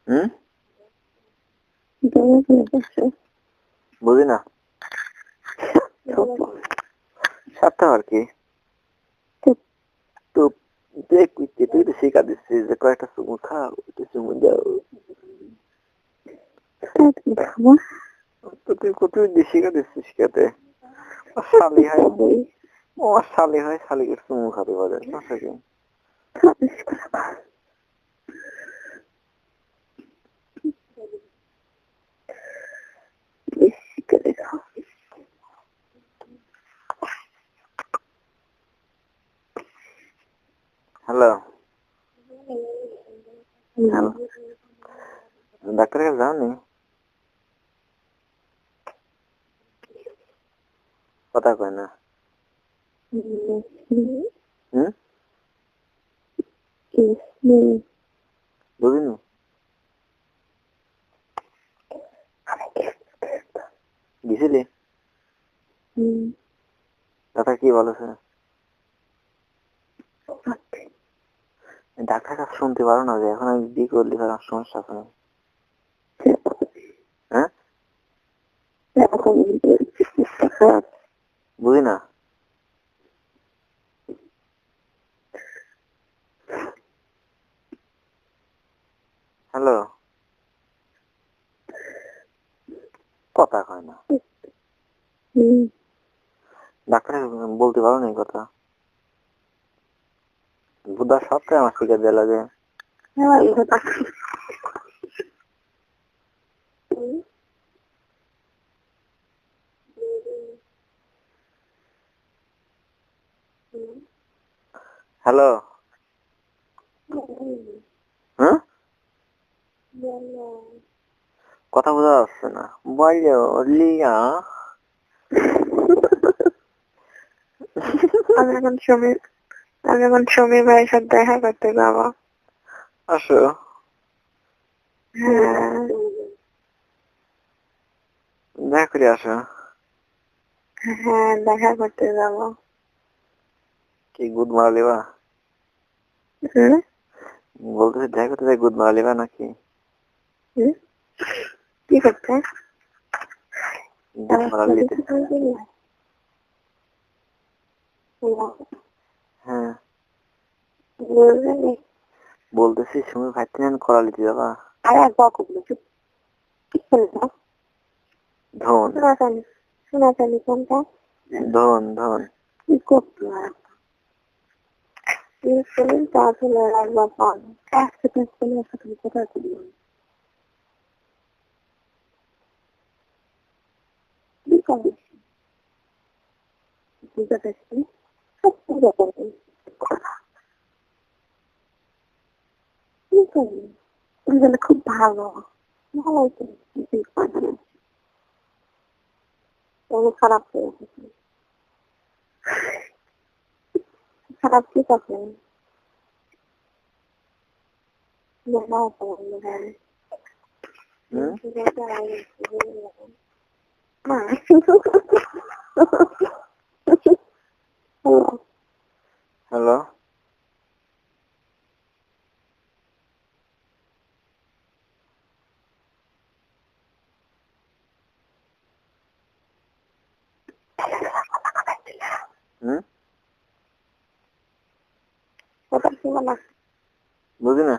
হুম, বুঝি না। সাতটা আর কি তো তুই তো শিখা দিচ্ছিস যে কয়েকটা চুমু খাও, একটু চুমু দাও। তো তুই কতই দিয়ে শিখা দিচ্ছিস শিখাতে। শালি হয়, ও শালি হয়, শালিকে চুমু খাতে পারে সমস্যা কি? হ্যালো, ডাক্তারের কাছে যাওনি? কথা কয় না। হুম, বুঝিনি। গেছিলি? ডাক্তার কি বলেছে? ডাক্তার কাছে শুনতে পারো না যে এখন আমি বিয়ে করলি আর সমস্যা আছে না? হ্যাঁ, বুঝি না। হ্যালো, কথা কয় না। ডাক্তার বলতে পারো না এই কথা? বুধা সবটাই আমার শিখে দেওয়া লাগে। হ্যালো, হ্যাঁ, কথা বোঝা যাচ্ছে না। বলো লিয়া। আমি এখন সমীর ভাইয়ের সাথে দেখা করতে যাবো। আসো, হ্যাঁ, দেখা করে আসো। হ্যাঁ দেখা করতে যাবো। কি গুদ মারা লিবা? বলতেছি দেখা করতে যাই, গুদ মারা লিবা নাকি? কি করতে? গুদ মারা লিতে। হ্যাঁ, বলতেছি সুমি ভাইতে করা লিতে যাবা? আর একবার করবো কি করবো? ধন সোনাচালি কোনটা? ধন ধন। কি করবো আর তাহলে একবার পাবো। একসাথে চলে একসাথে কোথায় করবো? কি করবো? পূজা দেখছি, সব পূজা করবো। কি করবো? তুমি গেলে খুব ভালো, ভালো হয়েছে। কিছুই করবো না। তুমি খারাপ হয়ে গেছে। খারাপ কি করবে? হুম, হ্যালো, হুম, বুঝি না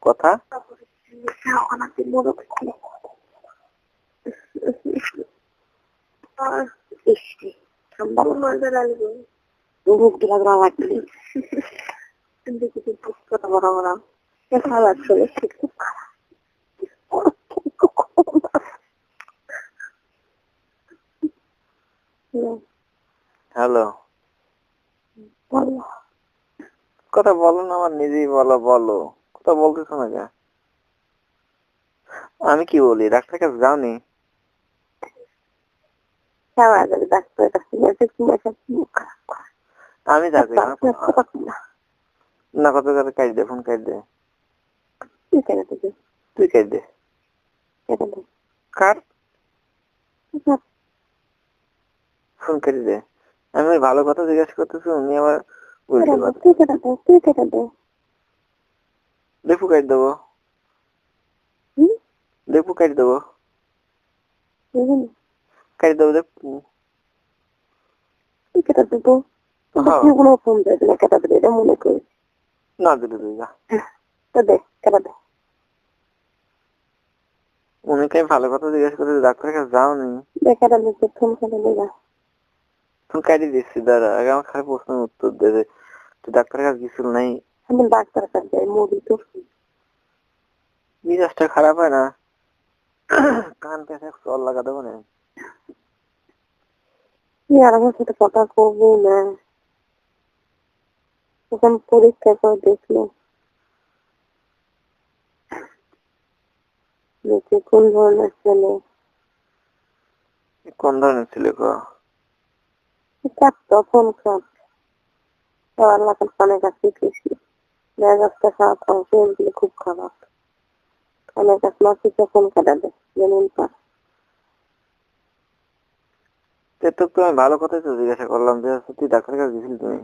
কথা। হ্যালো, কথা বলো না, আমার নিজেই বলো, বলো কথা বলতেছো না কেন? আমি কি বলি, ডাক্তার কাছে যাওনি? আমি যাবি না, কত করে কাজ দে, ফোন কাজ দে, তুই কাজ দে। কার ফোন কেটে দে? আমি ওই ভালো কথা জিজ্ঞাসা করতেছি, উনি আবার উল্টে কথা তুই কেটে দে, তুই কেটে দে। লেপু কাটি দেবো, হুম? লেপু কাটি দেবো, বুঝলি? কাটি দেবো লেপু। তুই কেটে দেবো। হ্যাঁ তুই কোনো ফোন দেবে না, কেটে দেবে, এটা মনে করি। না দিলে তুই যা। তো দে, কেটে দে। উনিকে ভালো কথা জিজ্ঞেস করে ডাক্তারের কাছে যাও নি, দে, কেটে দে, তোর ফোন কেটে দে, যা। তুমি কাটি দিচ্ছি দাঁড়া, আগে আমার খালি প্রশ্নের উত্তর দেবে, তুই ডাক্তারের কাছে গেছিল নাই? আমি ডাক্তার কাছে যাই, মুভি তো। মিজাজটা খারাপ হয় না? কান পেঁচে চল লাগা দেবো না? তুই আর আমার সাথে কথা করবো না। তখন পরীক্ষা করে দেখলো দেখি কোন ধরনের ছেলে। কোন ধরনের ছেলে গো? তখন সব আল্লাহ কানের কাছে গেছি, মেজাজটা খারাপ হয়, শরীরগুলো খুব খারাপ। কানের কাছে মাসি ফোন কাটা দেয়, যেমন পার। তো তো আমি ভালো কথাই তো জিজ্ঞাসা করলাম যে তুই ডাক্তারের কাছে গেছিলি তুমি?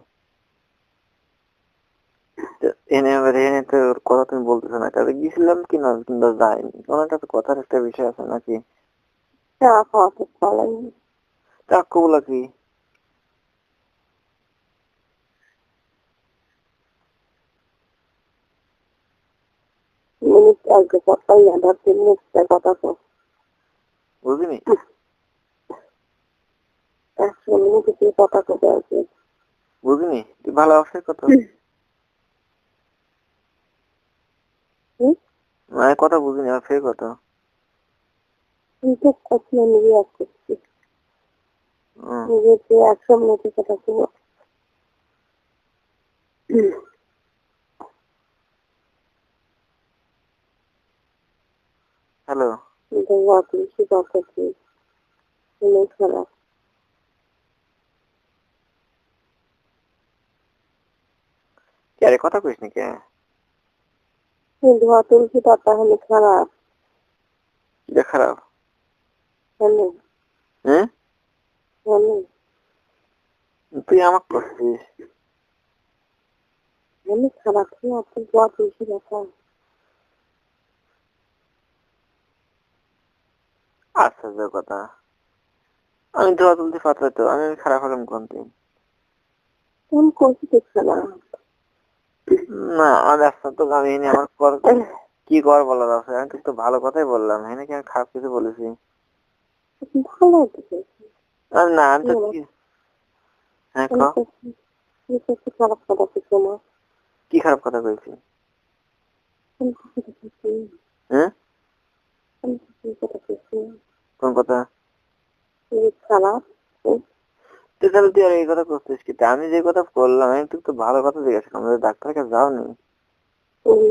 তো এনে এবার এনে তো ওর কথা তুমি বলতেছো না, তাহলে গেছিলাম কি না কিংবা যাইনি, কোনো একটা তো কথার একটা বিষয় আছে নাকি? চা খাওয়া তো ভালো লাগে। চাক্কু বলা কি? মিনিট আগে কথাই আধা 3 মিনিট কথা তো বুঝিনি 100 মিনিট কি কথা কবে আছে। বুঝিনি, তুই ভালো অবশ্যই কত মানে কথা বুঝিনি, আর ফের কত? কিন্তু কথা নিজে আসছি, নিজে 100 মিনিটের কথা কব। হ্যালো, দেখবা তুমি কি কথা কি শুনে খারাপ। আরে কথা কইস নি কে? ধোয়া তুলসী পাতা হলে খারাপ। এটা খারাপ? হলে হ্যাঁ হলে তুই আমাকে করছিস? হলে খারাপ না, তুই ধোয়া তুলসী পাতা। আশ্চর্য কথা, আমি ধোয়া তুলতে পারলে তো আমি খারাপ হলাম কোনটি? তুমি করছি দেখছে না। না আমার রাস্তা তো আমি এনে আমার কি কর বলার আছে, আমি তো ভালো কথাই বললাম, হ্যাঁ নাকি আমি খারাপ কিছু বলেছি? ভালো হচ্ছে। না আমি তো কি, হ্যাঁ ক, খারাপ কথা কিছু না। কি খারাপ কথা কইছি? হ্যাঁ কোন কথা? খারাপ তুই তাহলে তুই আর এই কথা করছিস কি? তা আমি যে কথা বললাম, আমি তো ভালো কথা জিজ্ঞাসা করলাম, ডাক্তারের কাছে যাও নি?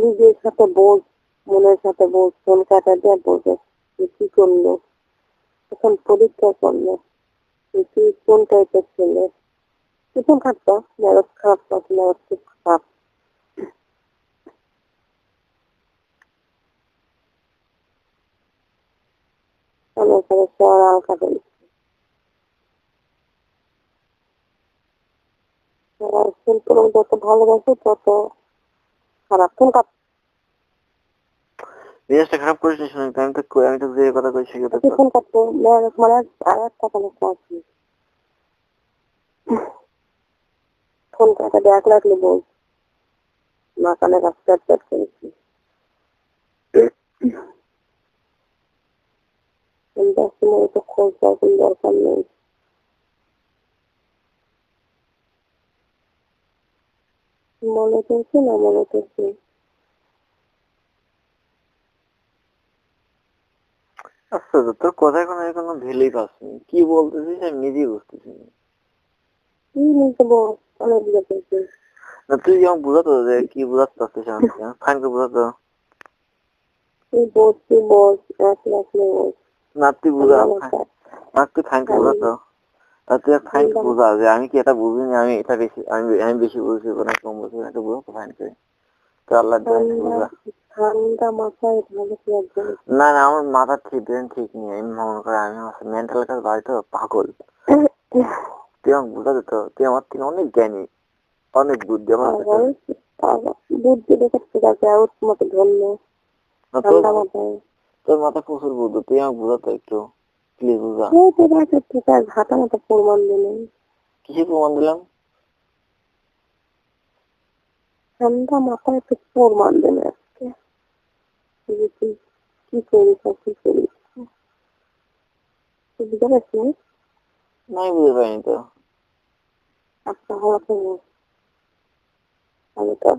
নিজের সাথে বোঝ, মনের সাথে বোঝ, ফোন কাটা দিয়ে বোঝে কি করলো, তখন পরীক্ষা করলো তুই কোন টাইপের ছেলে। প্রথম খারাপ মেরত খারাপ মেরত খুব খারাপ। আমি এখানে চড়াও কাটাই, যত ভালোবাসে তত খারাপ। Phone cut. মেজাজটা খারাপ করিস নি শুনে, আমি তো যে কথা কইছি সেটা তো। ফোন কাটতো মেরত মানে আর একটা সমস্যা আছে। ফোন কাটা দেখ লাগলে বল, মা কানে কাজ প্যাট করেছি। সময় তো খোঁজ দেওয়ার কোনো দরকার নেই। মনে করছে না মনে করছে। আচ্ছা তোর কথায় কোনো ভ্যালুই পাচ্ছি, কি বলতেছিস আমি নিজেই বুঝতেছি না। কি বলতে বল, অনেক দিকে পেয়েছে। না তুই যেমন বুঝাতো যে কি বুঝাতে চাচ্ছিস আমাকে, ফাইন করে বুঝাতো। তুই বস, তুই বস, এক রাখলে বস। না তুই বুঝা, আর তুই ফাইন করে বুঝাতো, আর তুই ফাইন করে বুঝা যে আমি কি এটা বুঝিনি, আমি এটা বেশি, আমি বেশি বুঝছি না কম বুঝছি না, এটা বুঝাতো ফাইন করে। তো আল্লাহ বুঝা। ঠান্ডা মাথায় ভালো করে একদম। না না আমার মাথা ঠিক ব্রেন ঠিক নেই, আমি মনে করি আমি মেন্টাল কাছে বাড়ি তো পাগল। তুই আমাকে বুঝা দিত, তুই আমার থেকে অনেক জ্ঞানী। অনেক বুদ্ধি আমার বুদ্ধি দেখে ঠিক আছে ওর মতো ধন্য ঠান্ডা মাথায় তোর মাথা প্রচুর বুদ্ধি, তুই আমাকে বুঝাতো একটু প্লিজ বুঝা। ঠিক আছে ঠিক আছে, ঘাটা মতো প্রমাণ দিলেন। কিসে প্রমাণ দিলাম? ঠান্ডা মাথায় একটু প্রমাণ দেন আজকে কি করিস কি করিস বুঝতে পারছি না। নাই বুঝতে পারিনি তো। আচ্ছা ভালো থাকবো আমি তো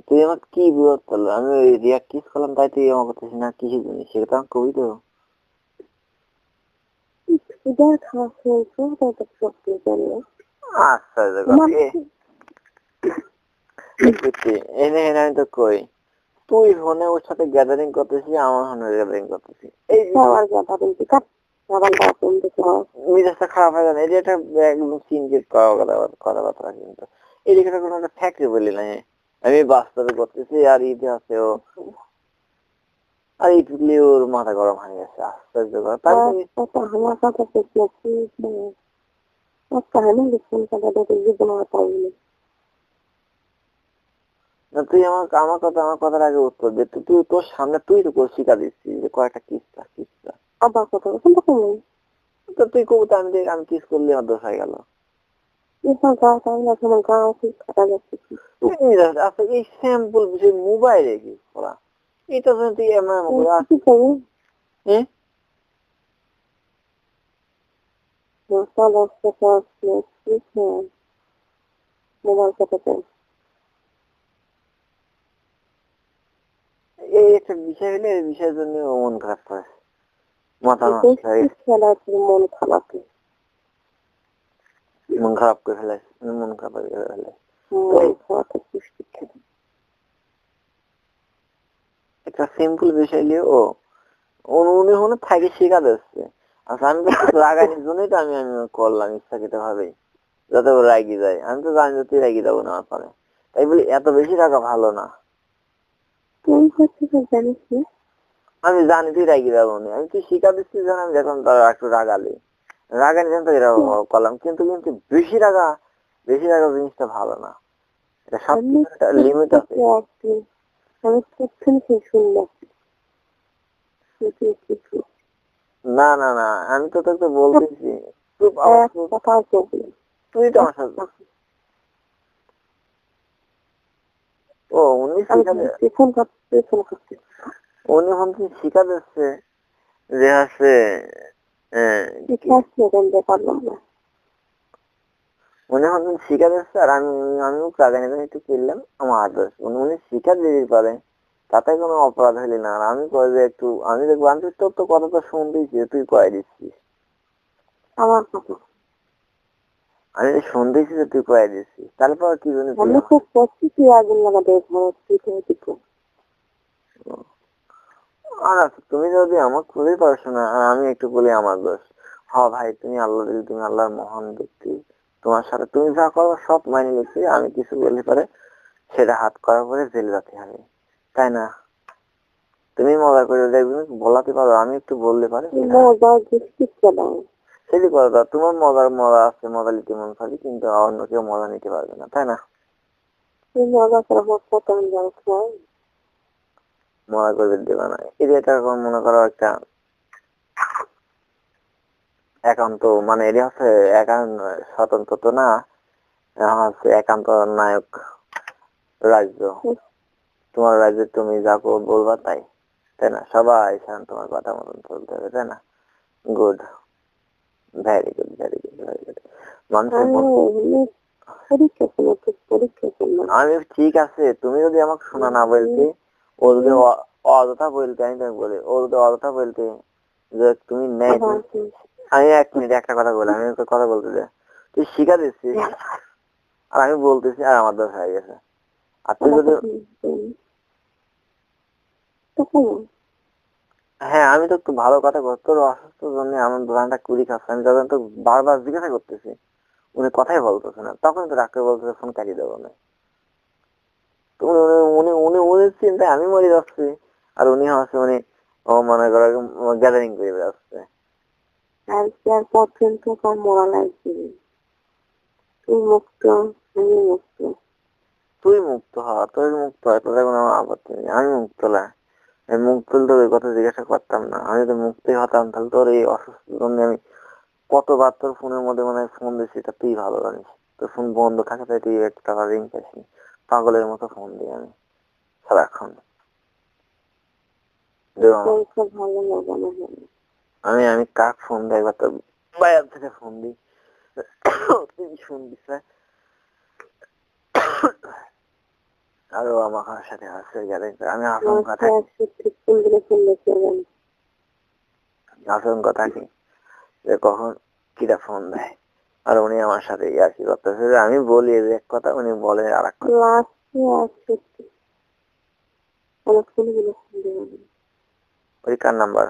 তুই আমাকে কি বুঝাতে পারলো? আমি ওই রিয়াক্ট কিস করলাম তাই তুই আমার কথা না কিছু জিনিস সেটা তো আমাকে কবি তো। যা খাওয়া খেয়েছো তাতে সত্যি জানি আচ্ছা এনে এনে আমি তো কই তুই ফোনে ওর সাথে গ্যাদারিং করতেছি, আমার ফোনে গ্যাদারিং করতেছি, এই আবার গ্যাদারিং কি কাট আবার গ্যাদারিং দেখো মেজাজটা খারাপ হয়ে যাবে। এটা একটা একদম চিন্তিত কথাবার্তা, কিন্তু এদিকে কোনো একটা ফ্যাক্টরি বলি না, আমি বাস্তবে করতেছি আর ইতিহাসেও আর ইটুকলি ওর মাথা গরম হয়ে গেছে আশ্চর্য কর। আমার কথা তুই আমার কথার আগে উত্তর দে। তুই তোর সামনে তুই তো শিখা দিচ্ছিস যে কয়েকটা কিস্তা কিস্তা আবার কথা বলছেন তখন তো তুই কবুতা আমি কিস করলে আমার দোষ হয়ে গেল। আচ্ছা এই স্যাম্পল বিষয় মোবাইলে কি করা, এটা তুই এমন মোবাইল কথা এই একটা বিষয় হলে এই বিষয়ের জন্য মন খারাপ করে, মাথা নষ্ট হয়ে মন খারাপ মন খারাপ করে ফেলে, মন খারাপ করে ফেলে। একটা সিম্পল বিষয় নিয়ে উনি মনে থাকে শেখা যাচ্ছে। আচ্ছা আমি তো লাগাইনি জন্যই তো আমি করলাম ইচ্ছাকৃত ভাবে যাতে ও রাগি যায়। আমি তো জানি যে তুই রাগি যাবো না আমার পরে, তাই বলি এত বেশি রাগা ভালো না। জানিস না আমি জানি তুই রাগি যাবো না, আমি তুই শিখা দিচ্ছিস যেন আমি দেখলাম তার একটু রাগালি রাগানি যেন তো এরকম করলাম, কিন্তু কিন্তু বেশি রাগা জিনিসটা ভালো না, এটা সব একটা লিমিট আছে। না না না আমি তো তোকে বলতেছি তুই তো আমার সাথে উনি শিখা দিচ্ছে যে হচ্ছে উনি এখন শিখা দিচ্ছে আর আমিও কাগানি একটু কিনলাম আমার আদর্শ উনি শিখা দিতে পারে তাতে কোনো অপরাধ হইলি না। আর আমি কয়ে যে একটু আমি দেখবো আমি তোর তো কথা তো শুনতেইছি তুই কয়ে দিচ্ছিস আমার কথা আমি শুনতেছি যে তুই কয়ে দিচ্ছিস, তারপর কি জানি আমি খুব করছি তুই আগুন লাগাতে আর আচ্ছা তুমি যদি আমার খুবই পড়াশোনা আর আমি একটু বলি আমার দোষ, হ ভাই তুমি আল্লাহ দিল, তুমি আল্লাহর মহান ব্যক্তি, তোমার সাথে তুমি যা করো সব মাইনে নিচ্ছি, আমি কিছু বলতে পারে সেটা হাত করার পরে জেল যেতে হবে, তাই না? তুমি মজা করে দেখবে বলাতে পারো, আমি একটু বললে পারে সেটি করো, তোমার মজা আছে, মজা নিতে মন খাবি, কিন্তু অন্য কেউ মজা নিতে পারবে না, তাই না? মজা করে দেবে না, এটা মনে করো একটা একান্ত মানে এটি হচ্ছে একান্ত স্বতন্ত্র তো না, হচ্ছে একান্ত নায়ক রাজ্য, তোমার রাজ্যে তুমি যা বলবা তাই, তাই না? সবাই তোমার কথা মতন চলতে হবে, তাই না? Good, very good very good very good. আমি ঠিক আছে, তুমি যদি আমাকে শোনা না বলতে, ও যদি অযথা বলতে, আমি তোমাকে বলি ও যদি অযথা বলতে যে তুমি নেই, আমি 1 মিনিট একটা কথা বলি, আমি একটা কথা বলতে চাই, তুই শিখা দিচ্ছিস আর আমি বলতেছি আর আমার দোষ হয়ে গেছে। আর তুই যদি হ্যাঁ আমি তো একটু ভালো কথা বল, তোর অসুস্থ জন্য আমার দোকানটা কুড়ি খাচ্ছে, আমি যখন তো বারবার জিজ্ঞাসা করতেছি উনি কথাই বলতেছে না, তখন তো ডাক্তার বলতেছে ফোন কাটিয়ে দেবো না। উনি চিন্তায় আমি মরে যাচ্ছি আর উনি হচ্ছে ও মনে করো গ্যাদারিং করে বেড়াচ্ছে, কালকে আর পর্যন্ত কার মরা লাগবে। তুই মুক্ত, আমি মুক্ত। তুই মুক্ত হ, তুই মুক্ত হয়, তোদের কোনো আপত্তি নেই। আমি মুক্ত না, এই মুক্ত হলে তোর এই কথা জিজ্ঞাসা করতাম না। আমি যদি মুক্তি হতাম তাহলে তোর এই অসুস্থ জন্য আমি কতবার তোর ফোনের মধ্যে মানে ফোন দিচ্ছি, এটা তুই ভালো জানিস। তোর ফোন বন্ধ থাকে তাই তুই একটা টাকা রিং পাইসনি, পাগলের মতো ফোন দিই আমি সারাক্ষণ। দেব আমার, সব ভালো লাগানো হবে। আমি আমি কাক ফোন দেয় একবার তোর বাইরে থেকে ফোন দিই, তুই শুনবি স্যার। আরো আমার সাথে হাসতে গেলে আমি আশঙ্কা থাকি, আশঙ্কা থাকি যে কখন কিরা ফোন দেয়। আর উনি আমার সাথে ইয়ার্কি করতেছে, যে আমি বলি যে এক কথা, উনি বলে আর এক কথা। ওই কার নাম্বার?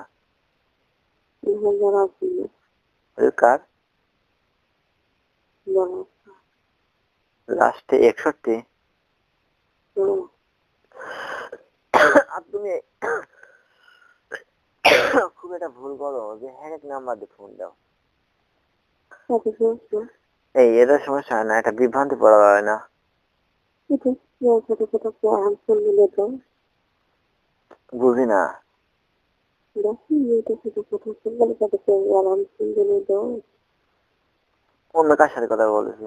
ওই কার লাস্টে 61? আর তুমি খুব একটা ভুল করো যে হ্যাক নাম্বার দিয়ে ফোন দাও। এই এটা সমস্যা হয় না, একটা বিভ্রান্তি পড়া হয় না। বুঝি না। অন্য কার সাথে কথা বলেছি?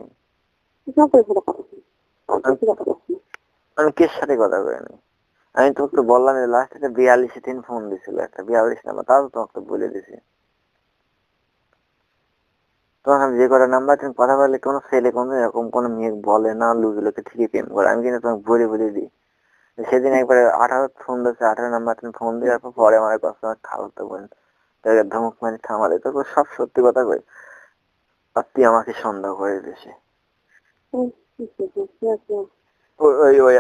আমি কে সাথে কথা বলিনি। আমি তোমাকে বললাম লাস্ট একটা 42 দিন ফোন দিছিল, একটা 42 নাম্বার, তাও তোমাকে বলে দিছি। তখন আমি যে কটা নাম্বার তুমি কথা বললে, কোনো ছেলে কোনো এরকম কোনো মেয়ে বলে না লুজ লোকে ঠিকই প্রেম করে, আমি কিন্তু তোমাকে বলে বলে দিই। সেদিন একবারে 18 ফোন দিচ্ছে, 18 নাম্বার তুমি ফোন দেওয়ার পরে আমার কথা খাওয়াতে বলেন, তাকে ধমক মানে থামালে, তারপর সব সত্যি কথা কই। আর তুই আমাকে সন্দেহ করে দিয়েছে। ওই ওই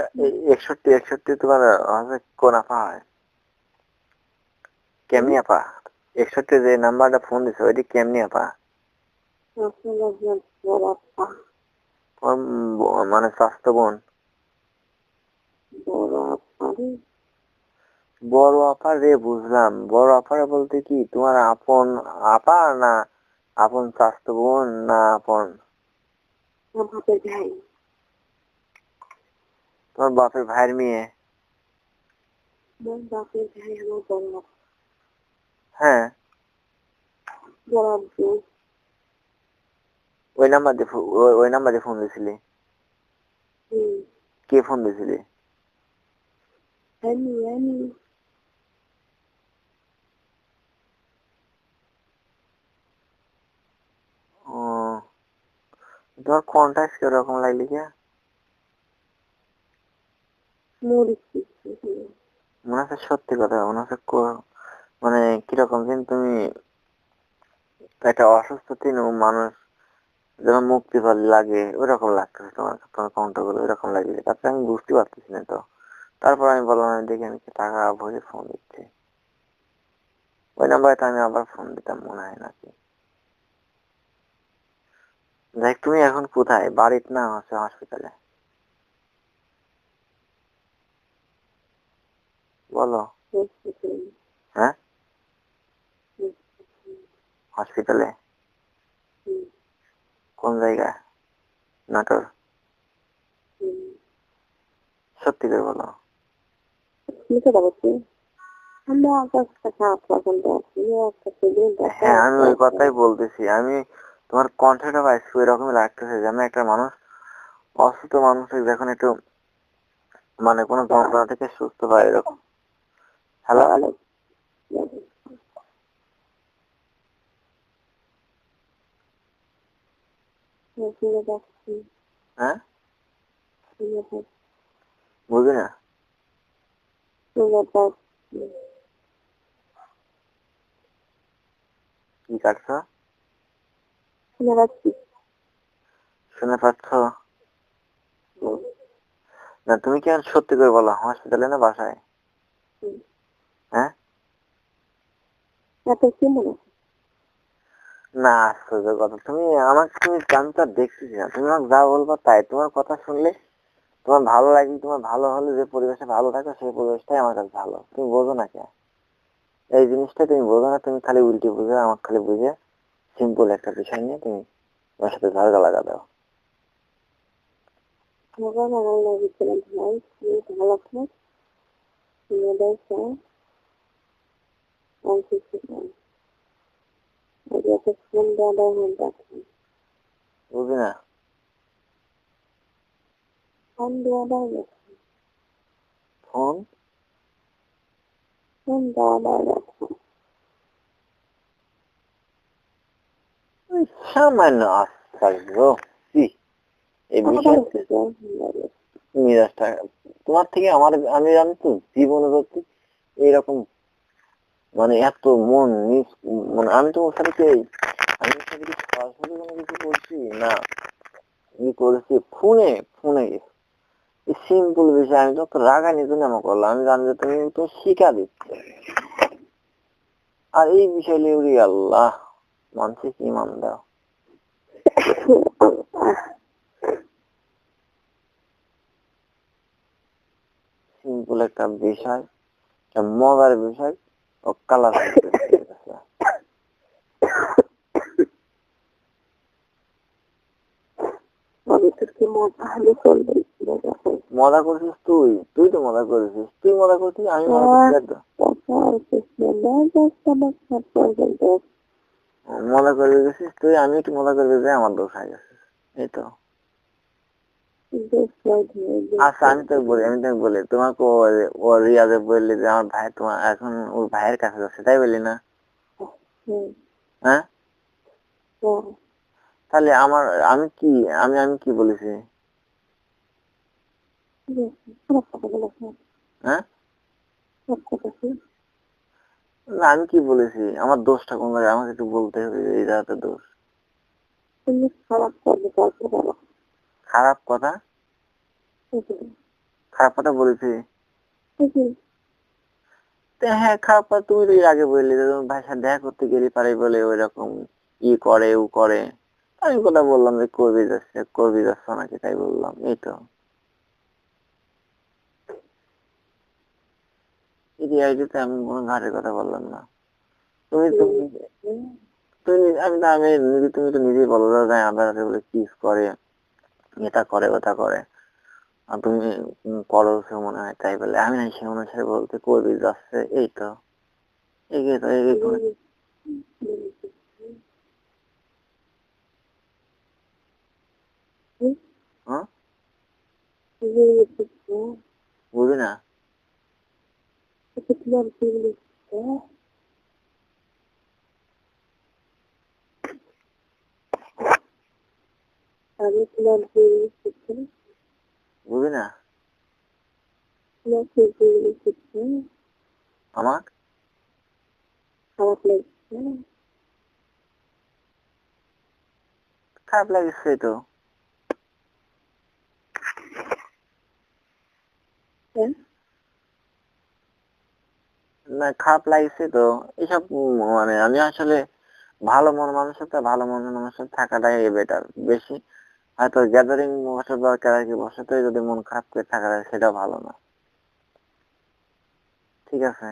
61 তোমার কোন আপা হয়? কেমনি আপা? 61 যে নাম্বারটা ফোন দিছে ওইটি কেমনি আপা? মানে স্বাস্থ্য বোন? বড় আপা রে, বুঝলাম। বড় আপারা বলতে কি তোমার আপন আপা, না আপন স্বাস্থ্য বোন, না আপন তোমার বাপের ভাইয়ের মেয়ে? হ্যাঁ, ওই নাম্বার দিয়ে ওই নাম্বার দিয়ে ফোন দিছিলি? কে ফোন দিছিলি? ও, তোমার কন্টাক্ট কিরকম লাগলি কে? মনে হচ্ছে সত্যি কথা, মনে হচ্ছে মানে কিরকম যেন তুমি একটা অসুস্থ তিন মানুষ যেমন মুক্তি পালি লাগে ওইরকম লাগতেছে তোমার, তোমার কণ্ঠ গুলো ওইরকম লাগে, তারপরে আমি বুঝতে পারতেছি না তো। তারপর আমি বললাম আমি দেখি আমি কি টাকা ভরে ফোন দিচ্ছি, ওই নাম্বারটা আমি আবার ফোন দিতাম মনে হয় নাকি। দেখ তুমি এখন কোথায়, বাড়িতে না হচ্ছে হসপিটালে? বলো। হ্যাঁ, হসপিটালে কোন জায়গায়? নাটোর? সত্যি করে বলো। হ্যাঁ আমি ওই কথাই বলতেছি, আমি তোমার কণ্ঠটা পাইছি ওই রকমই লাগতেছে যে আমি একটা মানুষ, অসুস্থ মানুষের যখন একটু মানে কোনো যন্ত্রণা থেকে সুস্থ পায় এরকম। হ্যালো, হ্যাঁ বুঝি না কি কাটছো, শুনে পাচ্ছ না? তুমি কি এখন সত্যি করে বলো, হসপিটালে না বাসায়? হ্যাঁ, না আশ্চর্য কথা, তুমি আমাকে তুমি আমি তো আর দেখতেছি না, তুমি আমাকে যা বলবো তাই। তোমার কথা শুনলে তোমার ভালো লাগবে, তোমার ভালো হলে যে পরিবেশে ভালো থাকে সেই পরিবেশটাই আমার কাছে ভালো। তুমি বোঝো না কে এই জিনিসটা, তুমি বোঝো না, তুমি খালি উল্টে বুঝে আমাকে খালি বুঝে সিম্পল একটা বিষয় নিয়ে তুমি ওর সাথে ঝগড়া লাগা দাও। ঝগড়া লাগাল লাগিয়েছিলাম ভাই, তুমি ভালো থাক, মেয়েদের চাই আর কিছু নয়। ফোন দেওয়া হয়ে দেখেন, বুঝি না, ফোন দেওয়া দেখেন, ফোন ফোন দেওয়া দেখেন। ওই সামান্য আশ্চর্য। কি এই বিষয়টা মেজাজটা তোমার থেকে আমার, আমি জানি তো জীবনে করতে এইরকম মানে এত মন মানে আমি তো ওর সাথে আমি ওর সাথে কি সরাসরি কোনো কিছু করছি না, কি করেছি ফোনে ফোনে সিম্পল বিষয়। আমি তো রাগা নিজে নামা করলাম, আমি জানি যে তুমি তো শিখা দিচ্ছ, আর এই বিষয় লিয়ে আল্লাহ মানছে কি মান দাও। সিম্পল একটা বিষয়, একটা মজার বিষয়, ও কালার মজা করছিস তুই, তুই তো মজা করেছিস, তুই মজা করছিস, আমি মজা করে গেছিস তুই, আমি একটু মজা করে গেছি, আমার দোষ হয়ে গেছে, এই তো। আচ্ছা আমি তো বলি, তোমাকে ও রিয়াজে বললি যে আমার ভাই তোমার এখন ওর ভাইয়ের কাছে যাচ্ছে, তাই বললি না? হ্যাঁ, তাহলে আমার আমি কি আমি আমি কি বলেছি? হ্যাঁ, না আমি কি বলেছি? আমার দোষটা কোন জায়গায় আমাকে একটু বলতে হবে, এই জায়গাতে দোষ। খারাপ কথা, খারাপ কথা বলেছি? হ্যাঁ খারাপ কথা তুমি তো এর আগে বললে যে তোমার ভাইয়ের সাথে দেখা করতে গেলে পারে বলে ওই রকম ই করে ও করে, আমি কথা বললাম যে করবি যাচ্ছে নাকি, তাই বললাম, এই তো। এই আইডিতে আমি কোনো ঘাটের কথা বললাম না। তুমি তুমি তুমি আমি নিজে, তুমি তো নিজেই বলো যে আধার হাতে বলে কিস করে, এটা করে ওটা করে, আর তুমি করো সে মনে হয়, তাই বলে আমি না সে অনুসারে বলতে করবি যাচ্ছে, এই তো এগিয়ে তো এগিয়ে করে। হ্যাঁ, বুঝি না। বুঝি না আমার খারাপ লাগছে তো, না খারাপ লাগছে তো এসব মানে আমি আসলে ভালো মন মানুষের সাথে ভালো মন মানুষের থাকাটাই বেটার বেশি, হয়তো গ্যাদারিং বসে বা ক্যারাকি বসাতে যদি মন খারাপ করে থাকা যায় সেটা ভালো না, ঠিক আছে?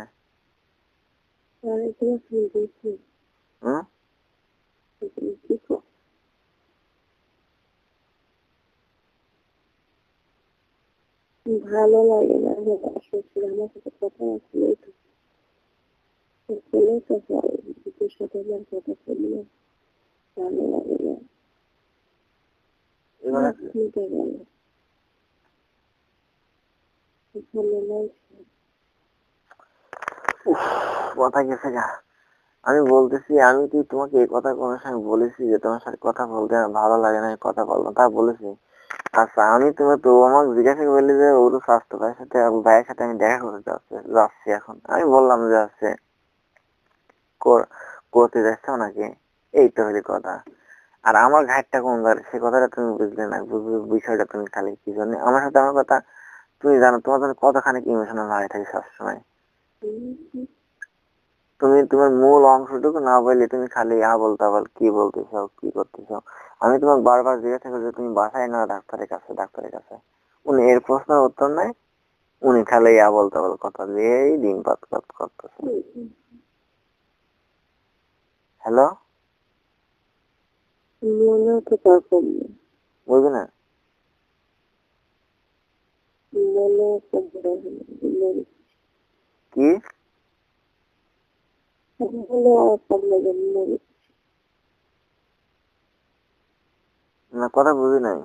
হুম, ভালো লাগে না, শ্বশুর আমার সাথে কথা আসলে ছেলে তো দুটোর সাথে আমার কথা শুনলে ভালো লাগে না। এবারে শুনতে গেল কথা গেছে গা। আমি বলতেছি আমি কি তোমাকে এই কথা কোনো সময় বলেছি যে তোমার সাথে কথা বলতে আমার ভালো লাগে না, কথা বলবো, তা বলেছি? আচ্ছা আমি তুমি তো আমাকে জিজ্ঞাসা করলি যে ওর স্বাস্থ্য ভাইয়ের সাথে ভাইয়ের সাথে আমি দেখা করতে যাচ্ছি এখন, আমি বললাম যে আছে করতে যাচ্ছ নাকি, এই তো হলি কথা। আর আমার ঘাটটা কোন জায়গায় সে কথাটা তুমি বুঝলে না, বিষয়টা তুমি খালি কি জন্য আমার সাথে আমার কথা তুমি জানো, তোমার জন্য কতখানি ইমোশনাল হয়ে থাকে সবসময়, তুমি তোমার মূল অংশটুকু না বললে তুমি খালি আবল তাবল কি বলতেছো কি করতেছো। আমি তোমাকে বারবার জিজ্ঞাসা করি যে তুমি বাসায় না ডাক্তারের কাছে, ডাক্তারের কাছে, উনি এর প্রশ্নের উত্তর নাই, উনি খালি আবল তাবল কথা দিয়েই দিন পাত করতেছে। হ্যালো, মনেও তো পারতাম না, বুঝবে না? মনে কি হলে আর পারলে মনে না, কথা বুঝি নাই।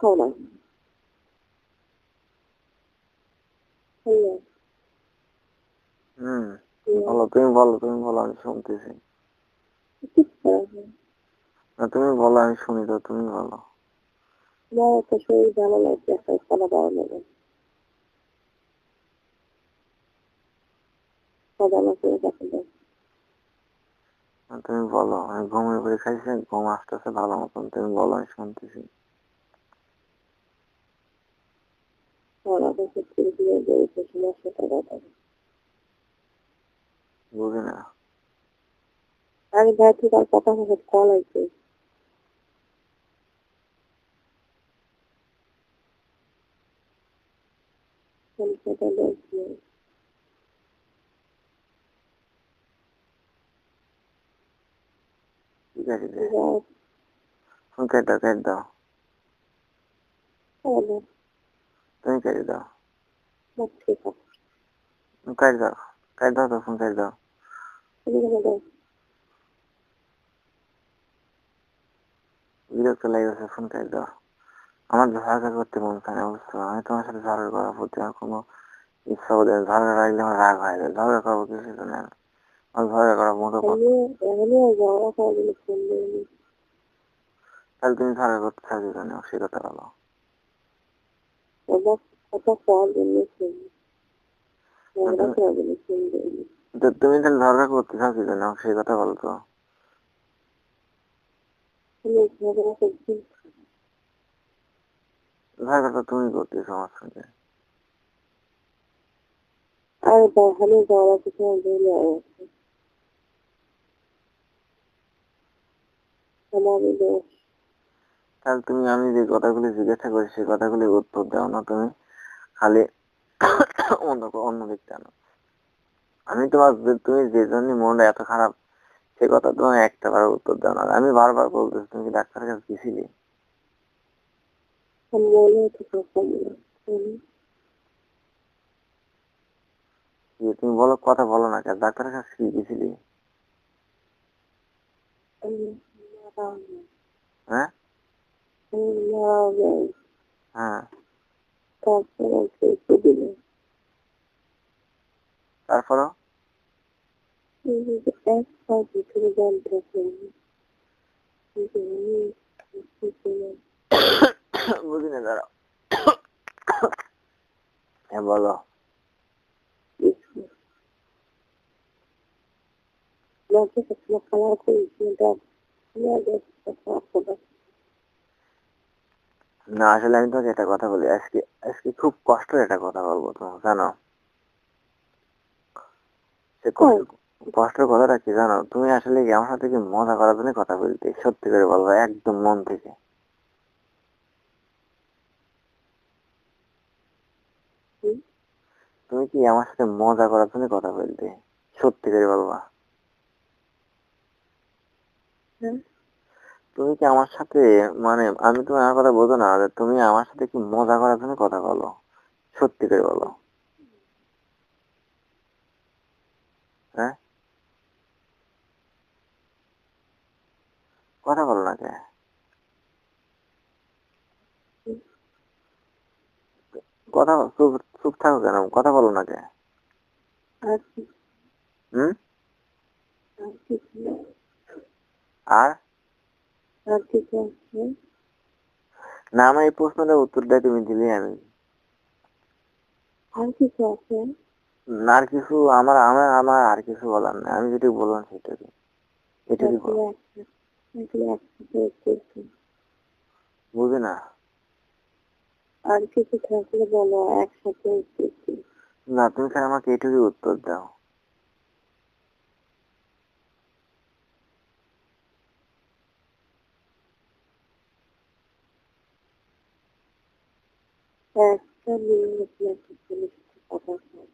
হলো হুম, বলো, তুমি বলো, তুমি বলো, আমি শুনতেছি। না, তুমি বলো, আমি শুনি তো, তুমি বলো। আমার একটা শরীর ভালো লাগছে, একটা খাওয়া দাওয়া নেবে, খাওয়া দাওয়া করে দেখা যায়। না, তুমি বলো, আমি ঘুমিয়ে পড়ে খাইছি, ঘুম আসতেছে ভালো মতন, তুমি বলো, আমি শুনতেছি। খাওয়া দাওয়া করতে গিয়ে বলছে সমস্যাটা কথা। বুঝি না। আরে ভাই তুই তার কথা হবে কল আছে, সেটা বলছি। ঠিক আছে, ফোন কেটে দাও, কেটে দাও, তুমি কেটে দাও, ঠিক আছে, কেটে দাও, কেটে দাও তো, ফোন কেটে দাও। বিরক্ত লেগেছে, ফোন কেটে দাও। আমার ঝগড়া করতে মন চায় না, বুঝছো? আমি তোমার সাথে ঝগড়া করার প্রতি আমার কোনো ইচ্ছা বোধ হয়, ঝগড়া লাগলে আমার রাগ হয় যায়, ঝগড়া করবো কিছু না, আমার ঝগড়া করার মতো কথা। ঝগড়া খাওয়া গেলে ফোন দেয়নি, তাহলে তুমি ঝগড়া করতে চাও কি জন্য, সে কথা বলো। কথা খাওয়ার জন্য ফোন, না, ঝগড়া খাওয়া গেলে ফোন দেয়নি। তুমি তাহলে ঝগড়া করতে চাও কি জন্য, সেই কথা বলো তো। আমি ঝগড়া করছি, ঝগড়া তো তুমি করতেছো আমার সঙ্গে। আর বাহানে ঝগড়া কিছু বলে আছে আমারই দোষ। তাহলে তুমি, আমি যে কথাগুলি জিজ্ঞাসা করি সেই কথাগুলি উত্তর দাও না তুমি, খালি অন্য দিকটা আনো। আমি তোমার তুমি যে জন্য মনটা এত খারাপ, সে কথা তুমি একটা বার উত্তর দাও না। আমি বারবার বলতেছি, তুমি কি ডাক্তারের কাছে গেছিলে? আমি মনে তো কথা বলে তুমি বলো, কথা বলো না কেন, ডাক্তারের কাছে কি গেছিলি? হ্যাঁ, হ্যাঁ, তারপরে একটু দিলে তারপরও এক পাঁচ ভিতরে জানতে বুঝি না, দাঁড়াও। হ্যাঁ, বলো। খাওয়া করেছি না, আসলে আমি তোমাকে একটা কথা বলি আজকে, আজকে খুব কষ্টের একটা কথা বলবো, তোমাকে জানো? সে কষ্টের কথাটা কি জানো? তুমি আসলে কি আমার সাথে কি মজা করার জন্য কথা বলতে, সত্যি করে বলবো, একদম মন থেকে। তুমি কি আমার সাথে মজা করার জন্য কথা বলতে, সত্যি করে বলবা? তুমি কি আমার সাথে, মানে আমি তুমি আমার কথা বোঝো না, যে তুমি আমার সাথে কি মজা করার জন্য কথা বলো, সত্যি করে বলো। হ্যাঁ, কথা বলো না কে? কথা চুপ, চুপ থাকো কেন, কথা বলো না কে? হুম, আর আর কিছু আছে না, আমার এই প্রশ্নটার উত্তরটা তুমি দিলে আমি আর কিছু আছে? না, আর কিছু আমার আমার আমার আর কিছু বলার নাই, আমি যেটুকু বললাম সেটুকু, এটুকুই বল। একসাথে উত্তর দিন। বুঝে না? আর কিছু থাকলে বলো, একসাথে উত্তর দিন। না, তুমি খালি আমাকে এটুকুই উত্তর দাও। একটা মেয়ে আপনার ছেলের সাথে কথা হয়,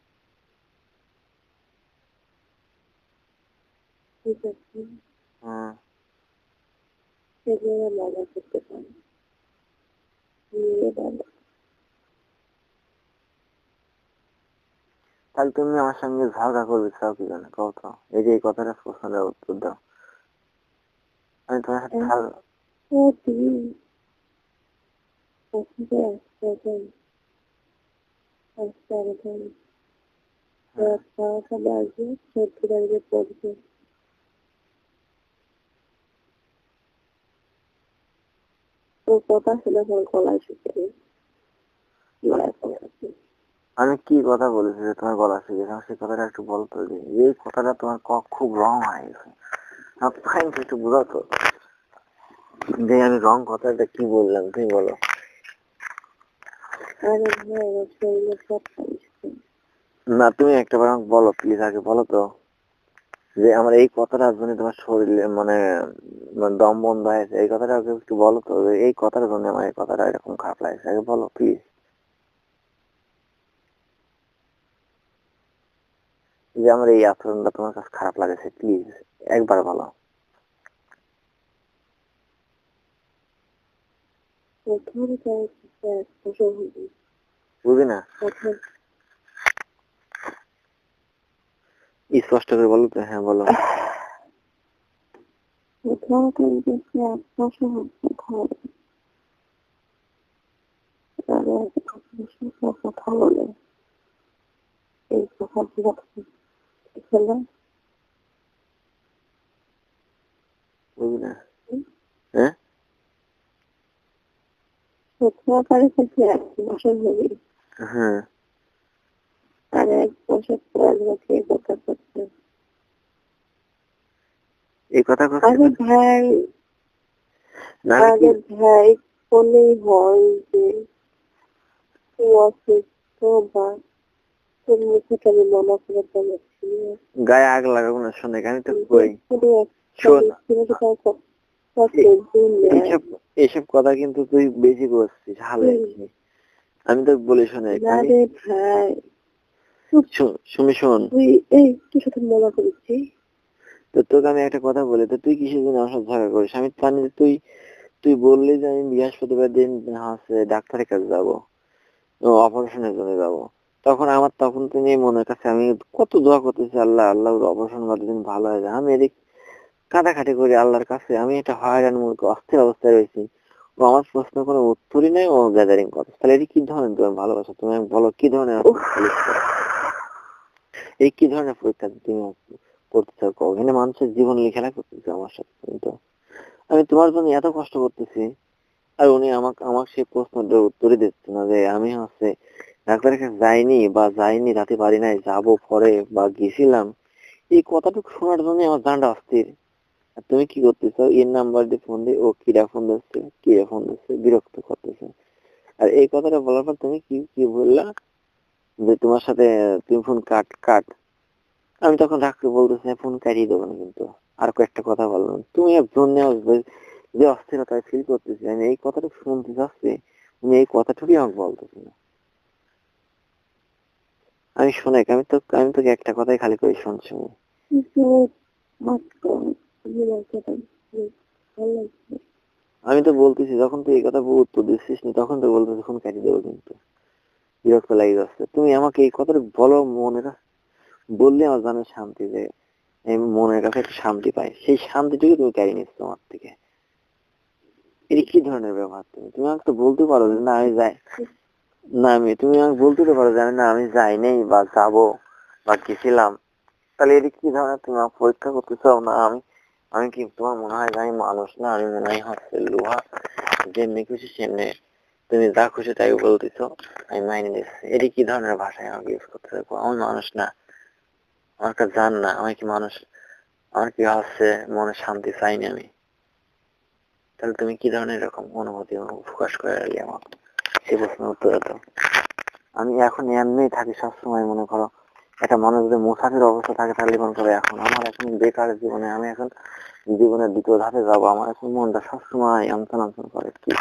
ঠিক আছে? হুম। ছেলেরা মজা করতে পারে, মেয়ে বলে। তাহলে তুমি আমার সঙ্গে ঝগড়া করবে চাও কি জানো, কও তো? এই যে এই কথাটা প্রশ্নটার উত্তর দাও। আমি তোমার সাথে দিন একসাথে একসাথে একসাথে রাত 12টা বাজে, 14 বাজে পড়বে। তোর কথা শুনে আমার গলায় শুকিয়ে আমি কি কথা বলেছি যে তোমার গলা শিখেছে, আমার সেই কথাটা একটু বলতো, যে এই কথাটা তোমার খুব রং হয়ে গেছে, ফাইন একটু বোঝাতো যে আমি রং কথাটা কি বললাম, তুমি বলো। আরে ভাই, আমার শরীরে সব সমস্যা। না, তুমি একটা বার আমাকে বলো প্লিজ, আগে বলো তো যে আমার এই কথাটার জন্য তোমার শরীরে মানে দম বন্ধ হয়েছে, এই কথাটা আগে একটু বলো তো, যে এই কথাটার জন্য আমার এই কথাটা এরকম খারাপ লাগছে, আগে বলো প্লিজ। যে আমার এই আচরণটা তোমার কাছে খারাপ লাগেছে, প্লিজ একবার বলো। প্রথমে তার কাছে এক বছর হবে। বুঝি না, স্পষ্ট করে বলো তো। হ্যাঁ বলো। প্রথমে তার কাছে এক বছর হচ্ছে ঘরে, কথা বলে এই কথাগুলো খেলে বুঝি না। হ্যাঁ, প্রথমে তার কাছে এক বছর হবে, হ্যাঁ, আর এক বছর পর লোকে কথা করছে। এই কথা করছে। আরে ভাই, না আরে ভাই, বলেই হয় যে তুই অসুস্থ বা তোর মুখে আমি মনে করে বলেছি। গায়ে আগ লাগাবো না, শোনে আমি তো কই শোন, এইসব এইসব কথা কিন্তু তুই বেশি করছিস, হালে আমি তো বলি শোনে আমি ভাই, শুনে শোন, তুই এই তোর সাথে মজা করেছি। তো তোকে আমি একটা কথা বলি, তো তুই কিসের জন্য আমার সাথে ঝগড়া করিস? আমি জানি যে তুই তুই বললি যে আমি বৃহস্পতিবার দিন হচ্ছে ডাক্তারের কাছে যাবো, অপারেশনের জন্য যাব। তখন তুমি মনের কাছে আমি কত দোয়া করতেছি, আল্লাহ আল্লাহ অপারেশন বাদের দিন ভালো হয়ে যায়। আমি এদিক কাটাকাটি করি আল্লাহর কাছে, আমি এটা হয়রান মূলক অস্থির অবস্থায় রয়েছি, ও আমার প্রশ্ন কোনো উত্তরই নেই, ও গ্যাদারিং করে। তাহলে এটি কি ধরনের তোমার ভালোবাসা? তুমি আমাকে বলো কি ধরনের এই কি ধরনের পরীক্ষা তুমি করতে চাও? কও, এখানে মানুষের জীবন খেলা করতেছে আমার সাথে, কিন্তু আমি তোমার জন্য এত কষ্ট করতেছি, আর উনি আমাকে আমাকে সেই প্রশ্নটার উত্তরই দিচ্ছে না, যে আমি হচ্ছে ডাক্তারের কাছে যাইনি বা যাইনি, রাতে পারি নাই, যাবো পরে বা গেছিলাম, এই কথাটুকু শোনার জন্য আমার জানটা অস্থির। আর তুমি কি করতেছো? এর নাম্বার দিয়ে ফোন দিয়ে ও কিরা ফোন দিচ্ছে, কিরা ফোন দিচ্ছে, বিরক্ত করতেছে। আর এই কথাটা বলার পর তুমি কি কি বললা, যে তোমার সাথে তুমি ফোন কাট কাট। আমি তখন ডাক্তার বলতেছি ফোন কাটিয়ে দেবো না, কিন্তু আর কয়েকটা কথা বললাম, তুমি ফোন নেওয়া যে অস্থিরতায় ফিল করতেছি, আমি এই কথাটা শুনতে চাচ্ছি, তুমি এই কথাটুকুই আমাকে বলতেছি না। আমি শোনাই, আমি তোকে একটা কথাই খালি করে শুনছি। আমি তো বলতেছি, যখন তুই এই কথা উত্তর দিচ্ছিস নি, তখন তো বলতেছি ফোন কাটিয়ে দেবো, কিন্তু বিরক্ত লাগে যাচ্ছে। তুমি আমাকে এই কথাটা বলো মনে বললে আমার জানে শান্তি, যে আমি মনের কাছে একটু শান্তি পাই, সেই শান্তিটুকু তুমি কেড়ে নিচ্ছ তোমার থেকে। এটা কি ধরনের ব্যবহার? তুমি তুমি আমাকে তো বলতে পারো যে না আমি যাই না, তুমি আমাকে বলতে তো পারো যে আমি না আমি যাই নাই বা যাবো বা গেছিলাম। তাহলে এটা কি ধরনের, তুমি আমাকে পরীক্ষা করতে চাও? না আমি আমি কি তোমার মনে হয় যে আমি মানুষ না, আমি মনে হয় হচ্ছে লোহা, যেমনি খুশি সেমনি তুমি যা খুশি তাই বলতেছো, আমি মাইনে নিচ্ছি। এটি কি ধরনের ভাষায় আমাকে ইউজ করতে থাকবো? আমার মানুষ না, আমার কাছে জান না, আমি কি মানুষ? আমার কি হচ্ছে মনে শান্তি চাইনি আমি? তাহলে তুমি কি ধরনের এরকম অনুভূতি প্রকাশ করে রাখলে আমার সে প্রশ্নের উত্তর দাও। আমি এখন এমনি থাকি সবসময়, মনে করো একটা মানুষ যদি মুসাফির অবস্থা থাকে তাহলে মনে করো এখন আমার এখন বেকার জীবনে, আমি এখন জীবনের দ্বিতীয় ধাপে যাবো, আমার এখন মনটা সবসময় আমতন আমতন করে কি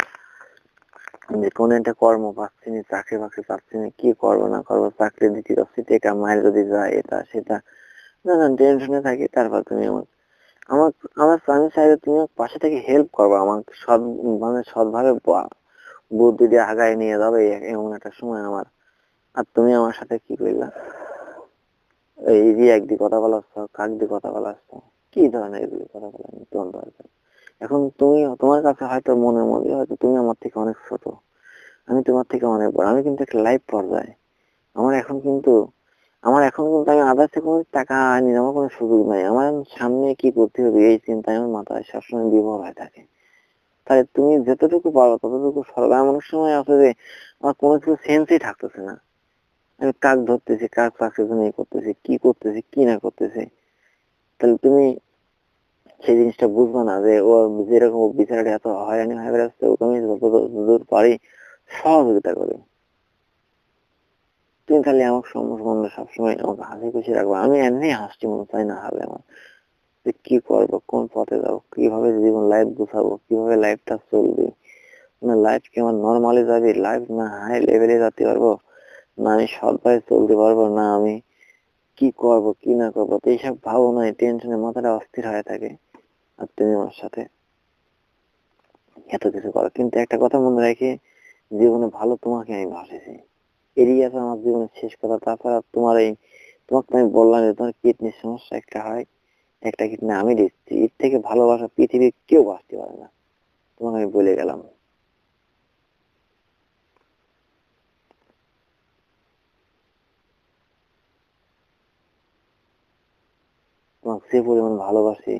যে কোনো একটা কর্ম পাচ্ছি না, চাকরি বাকরি পাচ্ছি না, কি করবো না করবো, চাকরি দিতে যাচ্ছি টেকা মায়ের যদি যায় এটা সেটা নানান টেনশনে থাকি। তারপর তুমি আমার আমার আমার আমি চাইলে তুমি আমার পাশে থেকে হেল্প করবো, আমাকে সৎ মানে সৎভাবে বুদ্ধি দিয়ে আগায় নিয়ে যাবে এমন একটা সময় আমার। আর তুমি আমার সাথে কি করলা? এই যে একদিকে কথা বলাচ্ছ, কাক দিয়ে কথা বলাচ্ছ, কি ধরনের এগুলি কথা বলা তোমার দরকার? এখন তুমি তোমার কাছে হয়তো মনের মধ্যে হয়তো তুমি আমার থেকে অনেক ছোট, আমি তোমার থেকে অনেক বড়, আমি কিন্তু একটা লাইফ পর্যায়ে আমার এখন কিন্তু আমি আদার থেকে কোনো টাকা আনি আমার কোনো সুযোগ নাই, আমার সামনে কি করতে হবে এই চিন্তায় আমার মাথায় সবসময় বিভোর হয়ে থাকে। তাই তুমি যতটুকু পারো ততটুকু সরল। এমন অনেক সময় আছে যে আমার কোনো কিছু সেন্সই থাকতেছে না, আমি কাক ধরতেছি, কাক চাকরির জন্য করতেছি, কি করতেছি কি না করতেছি। তাহলে তুমি সেই জিনিসটা বুঝবো না যে ও যেরকম বিচারটা এত হয়রানি হয়ে বেড়াচ্ছে, ওকে আমি যতদূর পারি সহযোগিতা করি। তুমি খালি আমার সম্বন্ধে সবসময় আমাকে হাসি খুশি রাখবো, আমি এমনি হাসছি মনে চাই না হবে আমার যে কি করবো, কোন পথে যাবো, কিভাবে জীবন লাইফ গুছাবো, কিভাবে লাইফটা চলবে, না লাইফ কি আমার নর্মালি যাবে, লাইফ না হাই লেভেলে যেতে পারবো, না আমি সৎভাবে চলতে পারবো, না আমি কি করব কি না করবো, তো এইসব ভাবনায় টেনশনে মাথাটা অস্থির হয়ে থাকে। আর তুমি আমার সাথে এত কিছু করো, কিন্তু একটা কথা মনে রাখি, জীবনে ভালো তোমাকে আমি ভাসেছি, এড়িয়ে আছে আমার জীবনের শেষ কথা। তাছাড়া তোমাকে তো আমি বললাম যে তোমার কিডনির সমস্যা একটা হয়, একটা কিডনি আমি দিচ্ছি, এর থেকে ভালোবাসা পৃথিবীর কেউ বাঁচতে পারে না, তোমাকে আমি বলে গেলাম। তোমাকে যে পরিমাণ ভালোবাসি,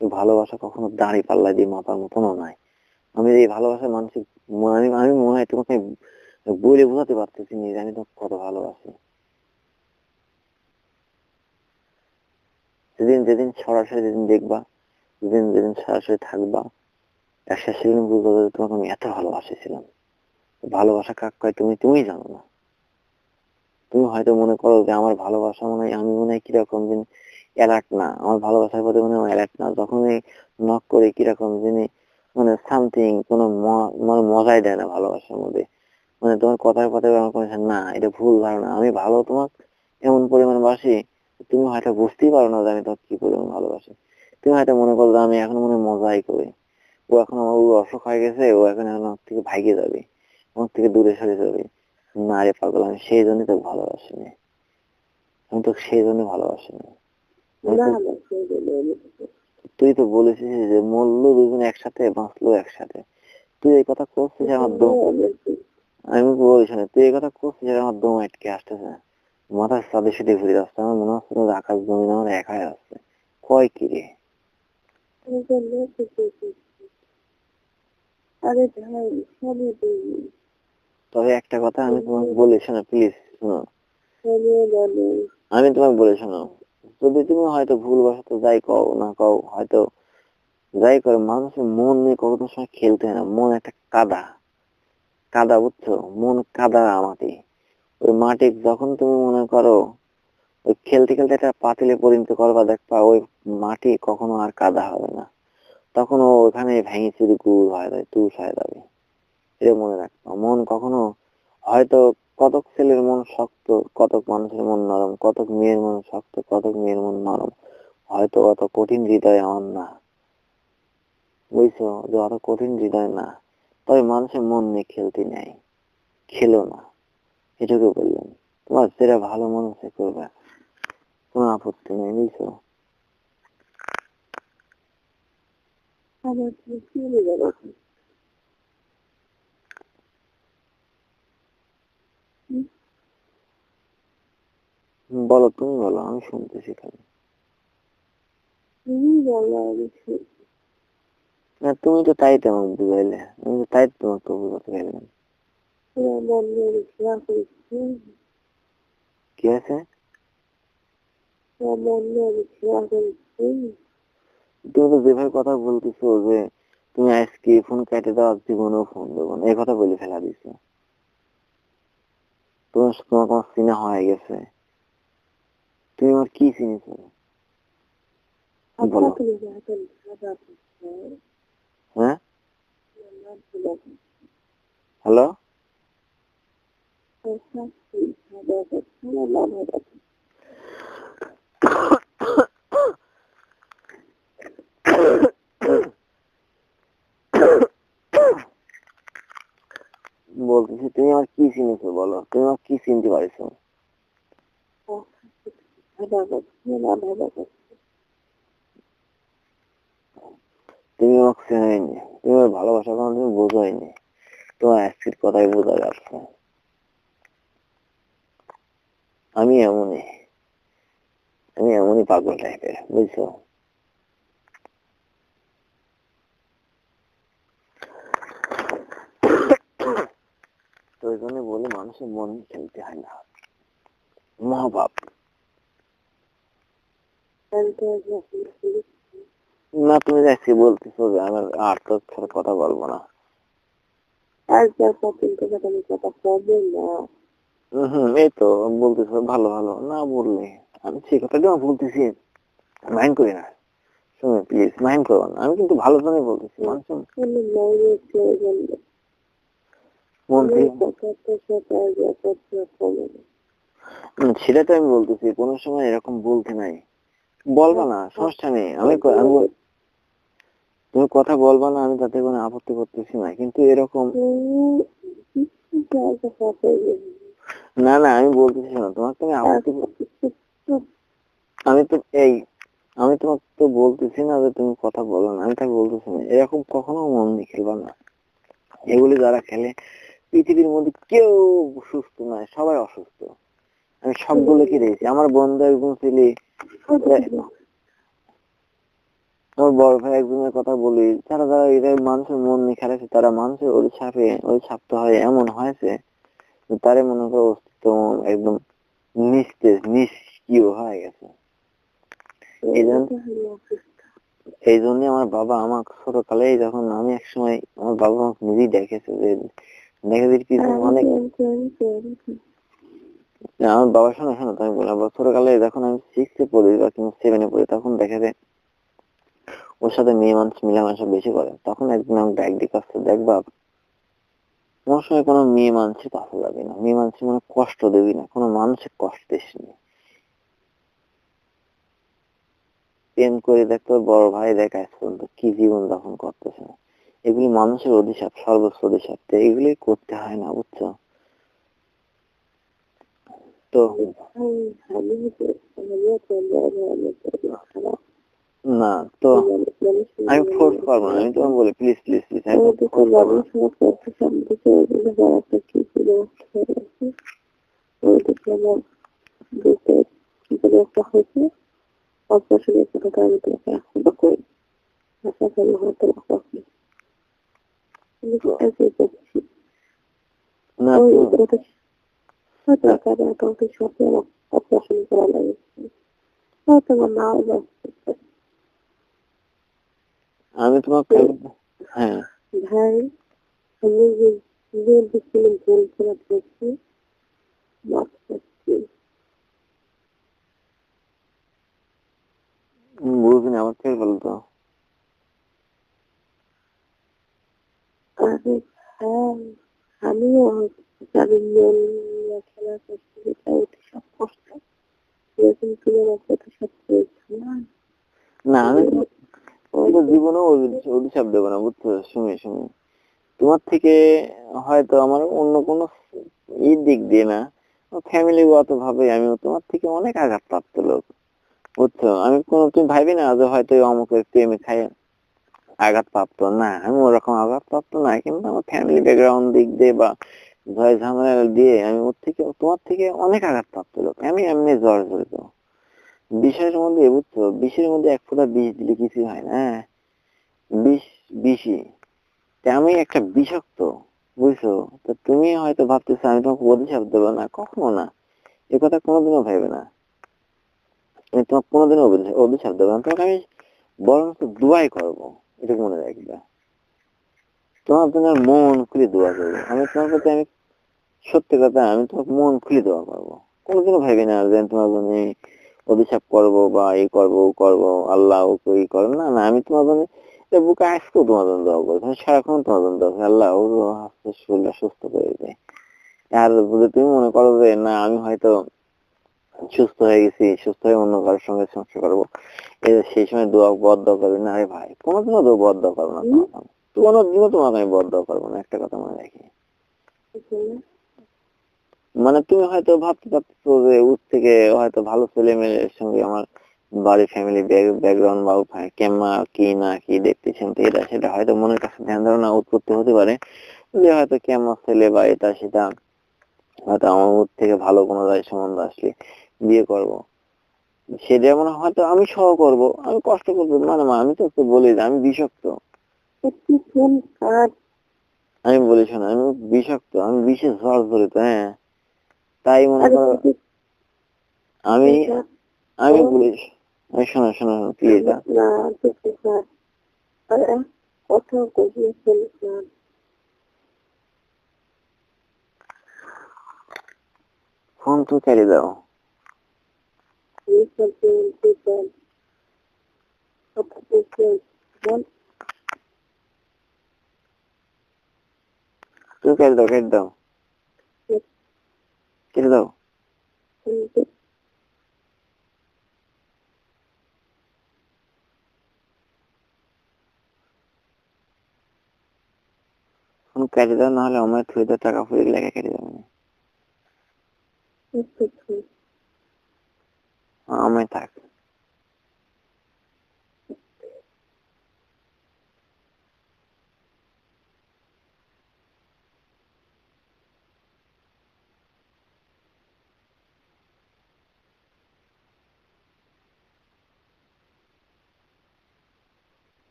এই ভালোবাসা কখনো দাঁড়ি পাল্লা দিয়ে মাপার মতনও নাই। আমি এই ভালোবাসা মানসিক আমি আমি মনে হয় তোমাকে বলে বোঝাতে পারতেছি না যে আমি তোমাকে কত ভালোবাসি। যেদিন যেদিন সরাসরি যেদিন দেখবা, যেদিন যেদিন সরাসরি থাকবা, একটা সেদিন বুঝবো যে তোমাকে আমি এত ভালোবাসেছিলাম। ভালোবাসা কাক কয় তুমি তুমিই জানো না। তুমি হয়তো মনে করো যে আমার ভালোবাসা মনে হয় আমি মনে হয় কিরকম যিনি অ্যালার্ট না, আমার ভালোবাসার প্রতি মনে হয় অ্যালার্ট না, যখনই নক করে কিরকম যিনি মানে সামথিং কোনো মানে মজাই দেয় না ভালোবাসার মধ্যে। মানে তোমার কথায় কথায় আমার কোনো না, এটা ভুল ধারণা, আমি ভালো তোমাকে এমন পরিমাণ বাসি তুমি হয়তো বুঝতেই পারো না যে আমি তোমাকে কি পরিমাণ ভালোবাসি। তুমি হয়তো মনে করো যে আমি এখন মনে মজাই করি, ও এখন আমার অসুখ হয়ে গেছে, ও এখন এখন আমার থেকে ভাইগে যাবে, আমার থেকে দূরে সরে যাবে। না রে পাগল, আমি সেই জন্যই তোকে ভালোবাসি না, আমি তোকে সেই জন্য ভালোবাসি না। তুই তো বলেছিস যে মরলো দুজন একসাথে, বাঁচলো একসাথে, তুই এই কথা করছিস আমার দম, আমি বলছি না তুই এই কথা করছিস আমার দম আটকে আসতেছে, মাথার সাথে সাথে ঘুরে আসছে, আমার মনে হচ্ছে যে আকাশ জমিন আমার একাই আসছে। কয় কি রে? তবে একটা কথা আমি তোমাকে বলি, শোনো প্লিজ শোনো, আমি তোমাকে বলি শোনো, যদি তুমি হয়তো ভুলবশত যাই কও না কও, হয়তো যাই করো, মানুষের মন নিয়ে কখনো সময় খেলতে হয় না, মন একটা কাদা, কাদা বুঝছো, মন কাদা মাটি, ওই মাটি যখন তুমি মনে করো ওই খেলতে খেলতে একটা পাতিলে পরিণত করবা, দেখবা ওই মাটি কখনো আর কাদা হবে না, তখন ও ওখানে ভেঙে চুরি গুড় হয়ে যাবে, তুষ হয়ে যাবে। এটা মনে রাখবা, মন কখনো হয়তো কতক ছেলের মন শক্ত, কতক মানুষের মন নরম, কতক মেয়ের মন শক্ত, কতক মেয়ের মন নরম, হয়তো অত কঠিন হৃদয় আমার না, বুঝছো, যে অত কঠিন হৃদয় না, তবে মানুষের মন নিয়ে খেলতে নেই, খেলো না, এটুকু বললাম। তোমার যেটা ভালো মনে হচ্ছে করবে, কোনো আপত্তি নেই, বুঝছো। বলো, তুমি বলো, আমি শুনতেছি খালি। না তুমি তো তাই তো আমাকে বুঝাইলে, আমি তো তাই তো তোমাকে বুঝাতে গেলাম। মন নিয়ে খেলা করেছি, কি আছে? মন নিয়ে খেলা করেছি। তুমি তো যেভাবে কথা বলতেছো যে তুমি আজকে ফোন কেটে দাও, জীবনেও ফোন দেবো না, এই কথা বলে ফেলা দিছো। তোমার কোনো চিনা হয়ে গেছে। তুমি আমার কি চিনিছো বলো? হ্যাঁ, হ্যালো। বলতেছি তুমি আমার কি চিনেছো বলো, তুমি আমার কি চিনতে পারছো? তুমি আমাকে চেনাইনি, তুমি আমার ভালোবাসা কোনো তুমি বোঝাইনি, তোমার আজকের কথাই বোঝা যাচ্ছে। আমি এমনই, আমি এমনই পাগল টাইপের, বুঝছো? তো ওই জন্য বলে মানুষের মন খেলতে হয় না, মহাপাপ। না তুমি আজকে বলতেছো যে আমার আর তোর সাথে কথা বলবো না। এই তো বলতেছো ভালো ভালো না বললে, আমি সেই কথাটা বলতেছি, মাইন্ড করি না। শুনুন প্লিজ, মাইন্ড করো না, আমি কিন্তু ভালো জন্যই বলতেছি, মানুষের মন থেকে। সেটা তো আমি বলতেছি, কোনো সময় এরকম বলতে নাই, বলবা না, সমস্যা নেই। তুমি কথা বলবা না, আমি তাতে কোনো আপত্তি করতেছি না, কিন্তু এরকম না না, আমি বলতেছি না তোমাকে, তুমি আপত্তি আমি তো এই আমি তোমাকে তো বলতেছি না যে তুমি কথা বলো না, আমি তাকে বলতেছি না এরকম কখনো মন দিয়ে খেলবা না। এগুলি যারা খেলে পৃথিবীর মধ্যে কেউ সুস্থ নয়, সবাই অসুস্থ। আমি সবগুলোকে দেখেছি, আমার বন্ধু একজন ছেলে, আমার বড় ভাই একজনের কথা বলি, যারা যারা এরা মানুষের মন নিয়ে খেলেছে, তারা মানুষের অভিশাপ তো হয়, এমন হয়েছে তারে মনে করো অস্তিত্ব একদম নিস্তেজ নিষ্ক্রিয় হয়ে গেছে। এই জন্য আমার বাবা আমাকে ছোটকালে, যখন আমি একসময়, আমার বাবা আমাকে নিজেই দেখেছে যে দেখে কি অনেক, আমার বাবা শোনো শোনো তুমি বলো, আমার ছোটকালে যখন আমি 6 এ পড়ি বা 7 এ পড়ি, তখন দেখে যে ওর সাথে মেয়ে মানুষ মেলামেশা বেশি করে, তখন একদিন আমি ডাক দিয়ে কাছে, দেখ বাপ, কোনো সময় কোনো মেয়ে মানুষের কাছে যাবি না, মেয়ে মানুষের মানে কষ্ট দেবি না, কোনো মানুষের কষ্ট দিস না। প্রেম করে দেখ, তোর বড় ভাই দেখ আজ পর্যন্ত কি জীবন যাপন করতেছে, এগুলি মানুষের অভিশাপ, সর্বোচ্চ অভিশাপ, তো এগুলি করতে হয় না, বুঝছো? তো না, তো আমি ফোর্স করবো না, আমি তোমাকে বলি প্লিজ প্লিজ প্লিজ, আমি ফোর্স করবো না। না আমি তোমাকে, হ্যাঁ ভাই, আমি যে ভুল করে বলছি, মাফ করছি। বুঝিনি, আমার থেকে বলতো। আরে হ্যাঁ, আমিও যাদের মন নিয়ে খেলা করছি, এটা ওটা সব কষ্ট, এরকম তুমি আমার কথা সব করেছো না। না আমি তোমার জীবনেও অভিশাপ দেবো না, বুঝছো? শুনে শুনে তোমার থেকে হয়তো আমার অন্য কোনো দিক দিয়ে না, ফ্যামিলিগত ভাবে আমি তোমার থেকে অনেক আঘাতপ্রাপ্ত লোক, বুঝছো? আমি কোনো, তুমি ভাবি না যে হয়তো অমুকের প্রেমে খাই আঘাতপ্রাপ্ত, না আমি ওরকম আঘাতপ্রাপ্ত না, কিন্তু আমার ফ্যামিলি ব্যাকগ্রাউন্ড দিক দিয়ে বা ভয় ঝামেলা দিয়ে আমি ওর থেকে, তোমার থেকে অনেক আঘাতপ্রাপ্ত লোক, আমি এমনি জর্জরিত বিষয়ের মধ্যে, বুঝছো? বিষের মধ্যে 1 ফোঁটা বিষ দিলে কিছু হয় না, বিষ বিষই, তা আমি একটা বিষাক্ত, বুঝছো? তো তুমি হয়তো ভাবতেছো আমি তোমাকে অভিশাপ দেবো, না, কখনো না, এ কথা কোনোদিনও ভেবে না। আমি তোমাকে কোনোদিনও অভিশাপ দেবো না, তোমাকে আমি বরং দোয়াই করবো, এটা মনে রাখবে। তোমার জন্য মন খুলে দোয়া করবো আমি, তোমার প্রতি আমি সত্যি কথা, আমি তোমাকে মন খুলে দোয়া করবো। কোনোদিনও ভাবি না যে আমি তোমার জন্য অভিশাপ করবো বা এই করবো ও করবো, আল্লাহ ওকে ই করবো, না না, আমি তোমার জন্য বুকে আজকেও তোমার জন্য দোয়া করবো, আমি সারাক্ষণ তোমার জন্য দোয়া করি, আল্লাহ ও শরীরটা সুস্থ করে দেয়। আর যদি তুমি মনে করো যে না আমি হয়তো সুস্থ হয়ে গেছি, সুস্থ হয়ে অন্য কারোর সঙ্গে সংসার করবো, সেই সময় দোয়া বদ্ধ করবে না, আরে ভাই কোনোদিনও তো বদ্ধ করবো না তোমাকে আমি, কোনোদিনও তোমাকে আমি বদ্ধ করবো না, একটা কথা মনে রাখি। মানে তুমি হয়তো ভাবতে পারছো যে ওর থেকে হয়তো ভালো ছেলে মেয়ের সঙ্গে আমার বাড়ি ফ্যামিলি ব্যাকগ্রাউন্ড বা কেমা কি না কি দেখতেছেন, তো এটা সেটা হয়তো মনের কাছে ধ্যান ধারণা উৎপত্তি হতে পারে যে হয়তো কেমন ছেলে বা এটা সেটা, হয়তো আমার ওর থেকে ভালো কোনো রায় সম্বন্ধ আসলে বিয়ে করব, সেটা মনে হয় হয়তো আমি সহ করব, আমি কষ্ট করবো, মানে মা আমি তো একটু বলি যে আমি বিষাক্ত, আমি বলি শোনো আমি বিষাক্ত, আমি বিশেষ জর্জরিত, হ্যাঁ, তাই মনে করো আমি আমি বলি, আমি শোনো শোনো প্লিজ, কথা কহিয়ে ফেললাম। ফোন তো কেড়ে দাও, তুমি কেটে দাও, কেটে দাও, কেটে দাও। ফোন কেটে দাও, নাহলে আমার 2,000 টাকা ফুরিয়ে লেগে কেটে যাবে, আমি থাক।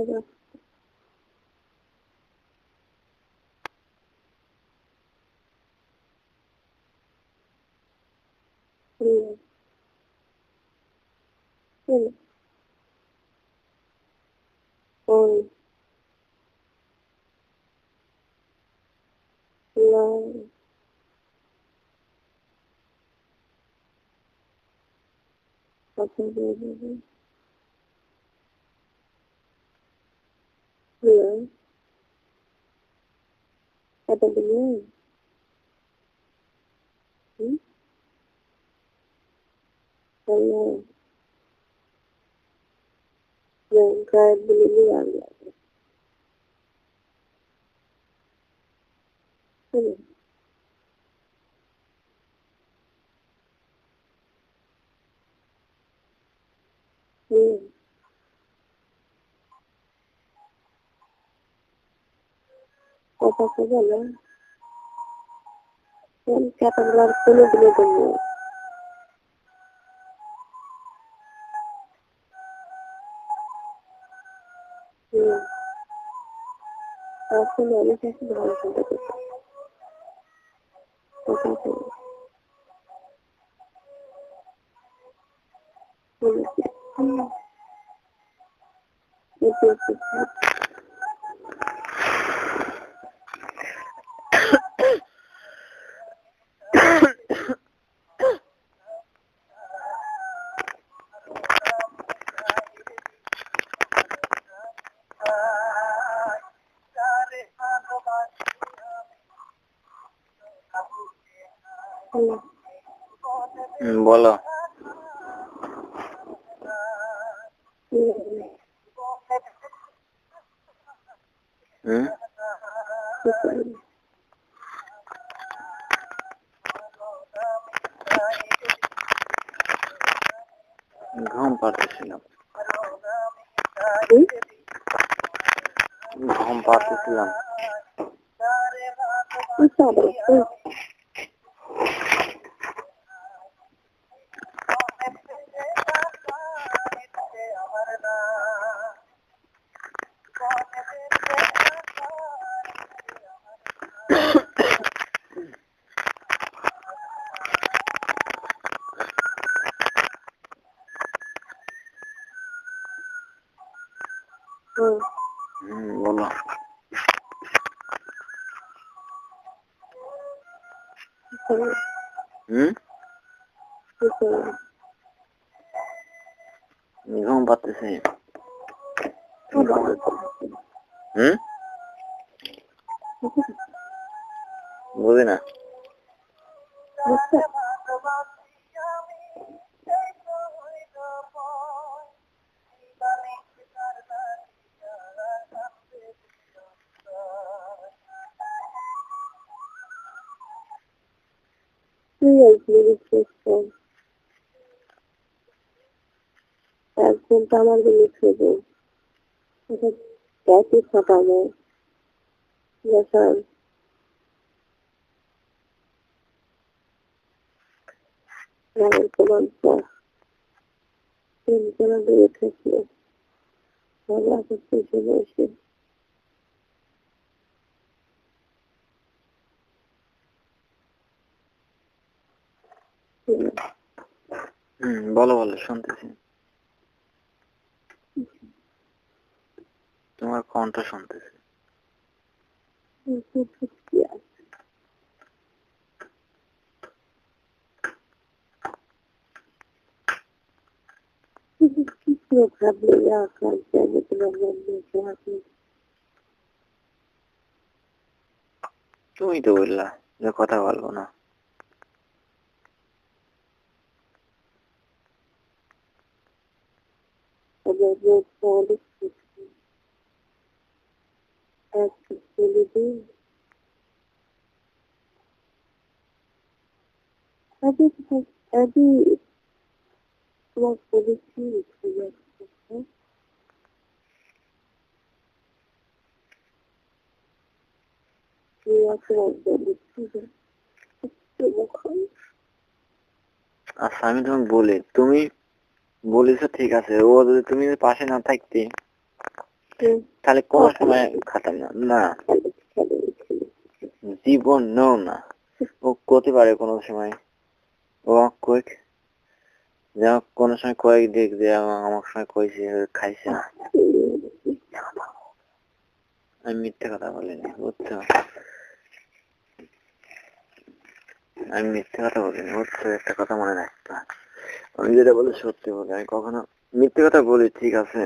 Ada benar. Allah yang kaya beli Allah. Apa saja lah. Yang kata benar penuh benar. Aku malu saya sebelum sampai itu. Apa itu? Itu. বলো। ঘুম পাড়তেছিলাম। ঘুম পাড়তেছিলাম। বলো। ঘুম পাড়তেছি। বুঝি না। একঘন্টা আমার লিখে দেয় ক্যাসে ফাটানো যখন গ্রামের প্রমাণ প্রেমজনা দূরে থাকলে ঝগড়া করতে চলে এসে বলো বলো, শুনতেছি। তোমার কণ্ঠ শুনতেছি। কি আছে কি করে ভাবলে আকাশ জানে তোমার মনে আছে তুমি তো বললা যে কথা বলবো না। আমার রোজ অনেক কিছু এক বলে দিন আগে আগে তোমার বলেছি আচ্ছা, আমি তোমাকে বলি, তুমি বলেছো ঠিক আছে, ও যদি তুমি পাশে না থাকতে তাহলে কোনো সময় খাতাম না না জীবন নেও না ও করতে পারে কোনো সময় ও কুইক যা কোনো সময় কয়েক দেখ যে আমার সময় কইছে খাইছে না আমি মিথ্যে কথা বলিনি বুঝছো আমি মিথ্যে কথা বলিনি বুঝছো একটা কথা মনে রাখবা আমি যেটা বলি সত্যি বলি আমি কখনো মিথ্যে কথা বলি ঠিক আছে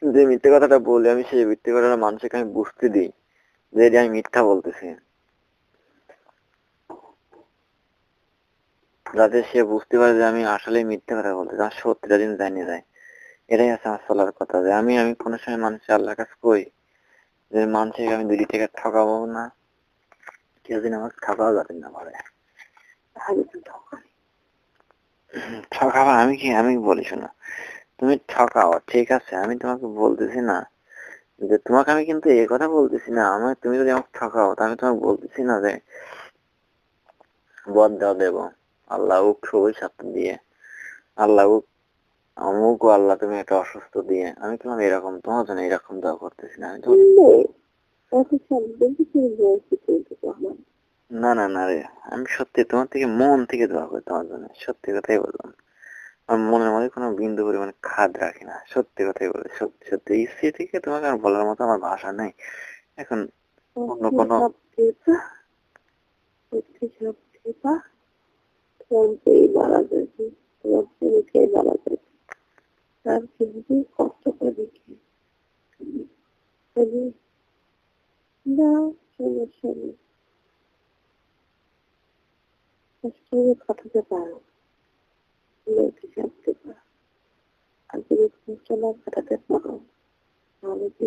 যে মিথ্যে কথাটা বলি আমি সেই মিথ্যে কথাটা মানুষকে আমি বুঝতে দিই যে এটা আমি মিথ্যা বলতেছি যাতে সে বুঝতে পারে যে আমি আসলে মিথ্যে কথা বলতেছি আমার সত্যিটা দিন জানিয়ে যায় এটাই আছে আমার চলার কথা যে আমি কোনো সময় মানুষের আল্লাহর কাছে কই যে মানুষকে আমি 2 টাকা ঠকাবো না কেউ দিন আমাকে ঠকাও যাবে না পারে ঠকাবো আমি বলি শোনো তুমি ঠকাও ঠিক আছে আমি তোমাকে বলতেছি না যে তোমাকে আমি কিন্তু এই কথা বলতেছি না তুমি যদি আমাকে ঠকাও তা আমি তোমাকে বলতেছি না যে বদদাও দেব আল্লাহ সবই সাথে দিয়ে আল্লাহ অমুক আল্লাহ তুমি একটা অসুস্থ দিয়ে আমি তোমার এরকম তোমার জন্য এরকম দোয়া করতেছি না না না না রে আমি সত্যি তোমার থেকে মন থেকে দোয়া করি তোমার জন্য সত্যি কথাই বললাম আমার মনের মধ্যে কোনো বিন্দু পরিমাণ খাদ রাখি না সত্যি কথাই বলি সত্যি সত্যি ইচ্ছে থেকে তোমাকে আর বলার মতো আমার ভাষা নেই এখন অন্য কোনো কষ্ট করে দেখি না সমস্যা নেই কষ্ট করে কাটাতে পারো হিসাবতে পারো আর যদি কষ্ট না কাটাতে পারো তাহলে কি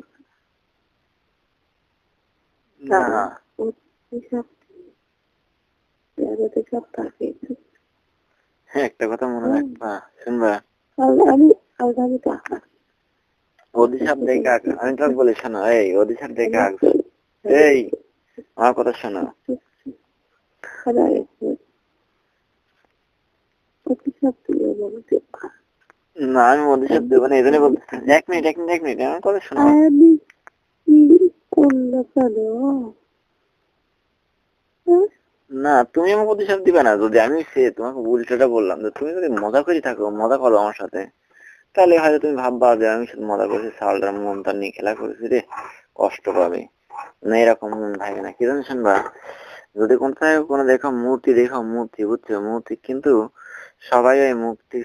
হ্যাঁ একটা কথা মনে রাখবা শুনবা আমি আগামী টাকা অধিশাপ দেখে আমি তোকে বলি শোনো এই অধিশাপ দেখে এই আমার কথা শোনো না আমি অধিশাপ দেবো না এই জন্য বলতেছি এক মিনিট আমার কথা শোনো না তুমি আমাকে অধিশাপ দিবে না যদি আমি তোমাকে উল্টোটা বললাম যে তুমি যদি মজা করে থাকো মজা করো আমার সাথে তাহলে হয়তো তুমি ভাববা যে আমি শুধু মজা করছি সালটার মনটা নিয়ে খেলা করেছি রে কষ্ট পাবে না এরকম মন থাকে না কি জানি শুনবা যদি কোনো মূর্তি বুঝছো মূর্তি কিন্তু সবাই ওই মূর্তি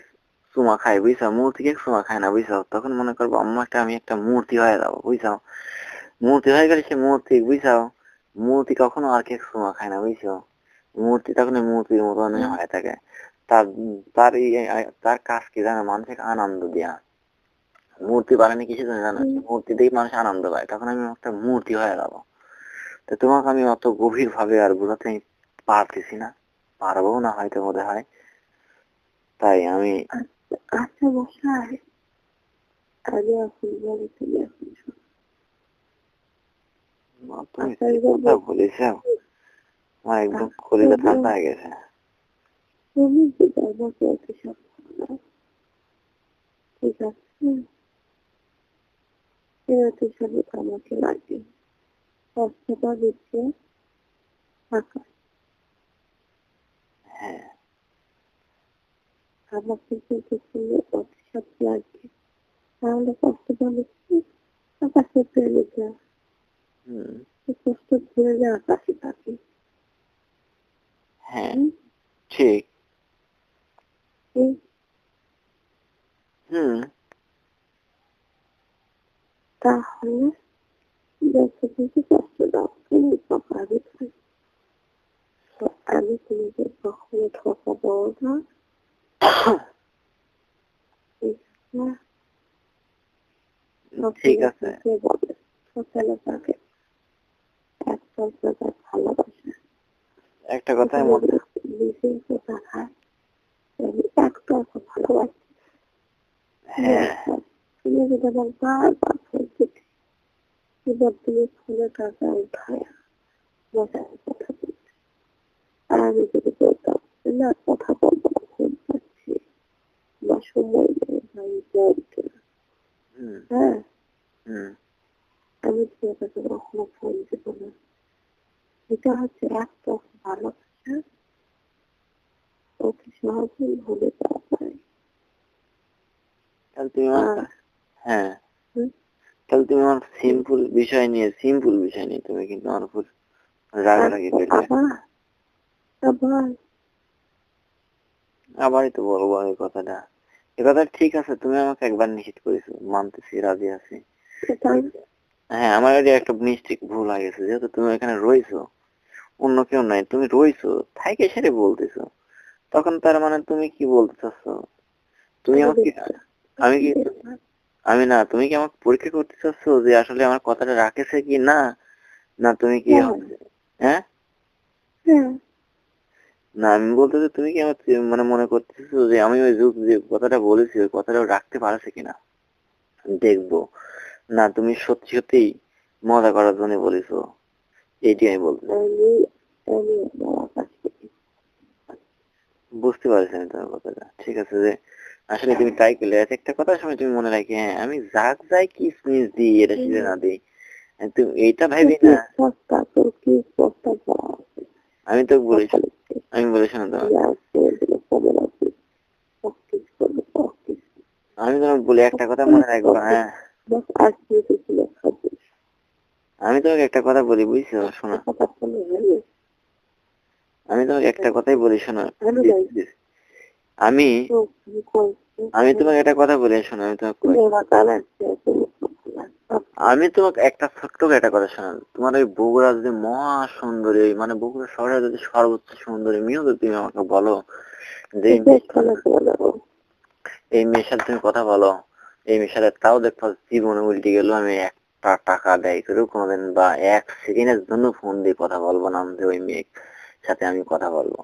চুমা খায় বুঝছো মূর্তিকে চুমা খায় না বুঝছো তখন মনে করবো আমি একটা মূর্তি হয়ে যাবো বুঝছো মূর্তি হয়ে গেলে সে মূর্তি বুঝছো মূর্তি কখনো আর কে চুমা খায় না বুঝছো মূর্তি তখন মূর্তির মতন হয়ে থাকে তার তার তার কাজ কি জানো মানুষকে আনন্দ দেয়া মূর্তি বানানি কিছু জানো মূর্তি দিয়ে মানুষ আনন্দ পায় তখন আমি একটা মূর্তি হয়ে যাবো তো তোমাকে আমি অত গভীর ভাবে আর বোঝাতে পারতেছি না পারবো না হয়তো বোধ হয় তাই আমি আচ্ছা বসাই আগে এখন বলি তুমি এখন কথা বলিস আমার একদম কলিজা ঠান্ডা হয়ে গেছে তুমি যদি আমাকে অভিশাপ ঠিক আছে হিসাবে আমাকে লাগে কষ্টটা দিচ্ছে আকাশ হ্যাঁ আমাকে যদি তুমি অভিশাপ লাগবে তাহলে কষ্টটা দিচ্ছে আকাশে ফেলে যা কষ্ট ধরে যা আকাশে থাকে হ্যাঁ ঠিক তাহলে দেখো কিন্তু কষ্ট দাও তুমি সকালে আমি তোমাকে কখনো ঠকাবো না ঠিক আছে সকালে তাকে ভালোবাসা একটা কথাই মধ্যে একতরফা ভালোবাসি তুমি যদি আমার বারবার ফেলতে এবার তুমি ফোনে টাকা উঠায় মজার কথা বলতে আর আমি যদি বলতাম না কথা বলবো না ফোন পাচ্ছি বা সময় নেই ভাই বলতে হ্যাঁ হুম আমি তোমার কাছে কখনো ফোন দেবো না। এটা হচ্ছে একটা ভালোবাসা, অতি সহজেই ভুলে যাওয়া যায়। তাহলে তুমি আমার আর হ্যাঁ হুম, তাহলে তুমি আমার হুম, সিম্পল বিষয় নিয়ে তুমি কিন্তু আমার উপর আর রাগারাগি করলে। আবার আবার আবারই তো বলবো এই কথাটা। এ কথা ঠিক আছে, তুমি আমাকে একবার নিষেধ করেছো, মানতেছি, রাজি আছি। এটা হ্যাঁ, আমার এটা একটা মিস্টেক, ভুল হয়ে গেছে। যেহেতু তুমি এখানে রয়েছো, অন্য কেউ নাই, তুমি রয়েছো, থাইকে সেরে বলতেছো, তখন তার মানে তুমি কি বলতে চাচ্ছ? তুমি আমি আমাকে, দেখছি আমি কি, আমি না, তুমি কি আমাকে পরীক্ষা করতে চাচ্ছ যে আসলে আমার কথাটা রাখেছে কি না, না তুমি কি হ্যাঁ হ্যাঁ, হ্যাঁ না আমি বলতে চাই, তুমি কি আমার মানে মনে করতেছো যে আমি ওই যে কথাটা বলেছি ওই কথাটা রাখতে পারছে কিনা দেখবো, না তুমি সত্যি সত্যি মজা করার জন্য বলেছো, এইটি আমি বলতে চাই। আমি আমি আমার কাছে বুঝতে পারছি আমি তোমার কথাটা, ঠিক আছে, যে আসলে তুমি ট্রাই করলে একটা কথা সময় তুমি মনে রাখি, হ্যাঁ আমি যাক যাই কিসমিস দিই এটা সেটা না দিই, তুমি এইটা ভাবি কি না। সস্তা তোর কি সস্তা করা আছে আমি তো বলেছি, সকালে আমি বলেছি না তোমাকে, খবর আছে সব কিছু করবে সব কিছু আমি তোমাকে বলি একটা কথা মনে রাখবো, হ্যাঁ বাস আজকে ছিল খাবো আমি তোমাকে একটা কথা বলি, বুঝছো, শোনো, কথা শুনে হলে আমি তোমাকে একটা কথাই বলি, শোনো ভালো প্লিজ লাগে প্লিজ। আমি তো তুমি করছো আমি তোমাকে একটা কথা বলি, শোনো, আমি তোমাকে তুমি আমার কানে আমি তোমাকে একটা ছোট্ট একটা কথা শোনান, তোমার ওই বগুড়া যদি মহা সুন্দরী, মানে বগুড়া শহরে যদি সর্বোচ্চ সুন্দরী মেয়েও যদি তুমি আমাকে বলো যে এই মেয়ের সাথে তুমি কথা বলো, এই মেয়ের সাথে, তাও দেখো জীবনে উল্টে গেল, আমি একটা টাকা ব্যয় করেও কোনোদিন বা এক সেকেন্ডের জন্য ফোন দিয়ে কথা বলবো না যে ওই মেয়ের সাথে আমি কথা বলবো,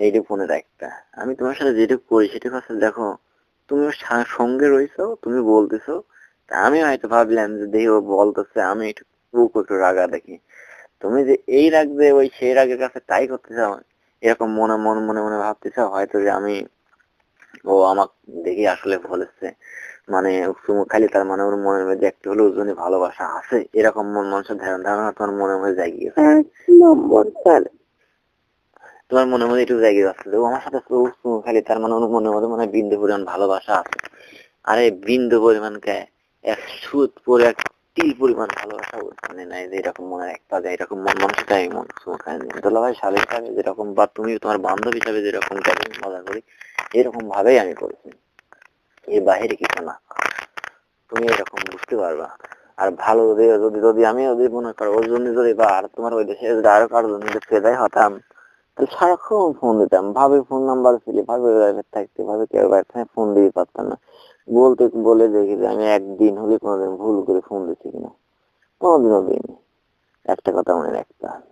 এইটুকু ফোনের একটা, আমি তোমার সাথে যেটুকু করি সেটুকু আছে, দেখো তুমি ওর সঙ্গে রয়েছো, তুমি বলতেছো, তা আমি হয়তো ভাবলাম যে দেখি ও বলতেছে, আমি একটু রাগা দেখি, তুমি যে এই রাগ যে ওই সেই রাগের কাছে তাই করতে চাও, এরকম মনে ভাবতে চাও হয়তো যে আমি, ও আমাকে দেখি আসলে বলেছে, মানে চুমু খালি তার মানে ওর মনের মধ্যে একটু হলেও ওজনে ভালোবাসা আছে, এরকম মানুষের ধারণা তোমার মনের মধ্যে জাগিয়ে গেছে, এক নম্বর স্যার তোমার মনের মধ্যে একটু জায়গা আছে যে ও আমার সাথে চুমু খালি তার মানে ওর মনের মধ্যে মানে বিন্দু পরিমাণ ভালোবাসা আছে। আরে বিন্দু পরিমাণ কে, এক সুদ পরে এক তিল পরিমাণ ভালোবাসা ওর মানে নাই যে এরকম মনে রাখতে যায়, এরকম মন মানুষটাই মন চুমু খায় না। দুলাভাই শালী হিসাবে যেরকম বা তুমি তোমার বান্ধব হিসাবে যেরকম করি মজা করি, এরকম ভাবেই আমি করেছি, এর বাহিরে কিছু না, তুমি এরকম বুঝতে পারবা। আর ভালো যদি যদি যদি আমি যদি মনে করো ওর জন্য যদি বা আর তোমার ওই দেশে যদি আরো কারোর জন্য যদি ফেদাই হতাম, তাহলে সারাক্ষণ ফোন দিতাম, ভাবে ফোন নাম্বার ছিল, ভাবে বাইরে থাকতে, ভাবে কেউ বাইরে থেকে ফোন দিয়ে পারতাম না, বলতে বলে দেখি যে আমি একদিন হলে কোনোদিন ভুল করে ফোন দিচ্ছি কিনা, কোনোদিনও দিইনি। একটা কথা মনে রাখতে হবে,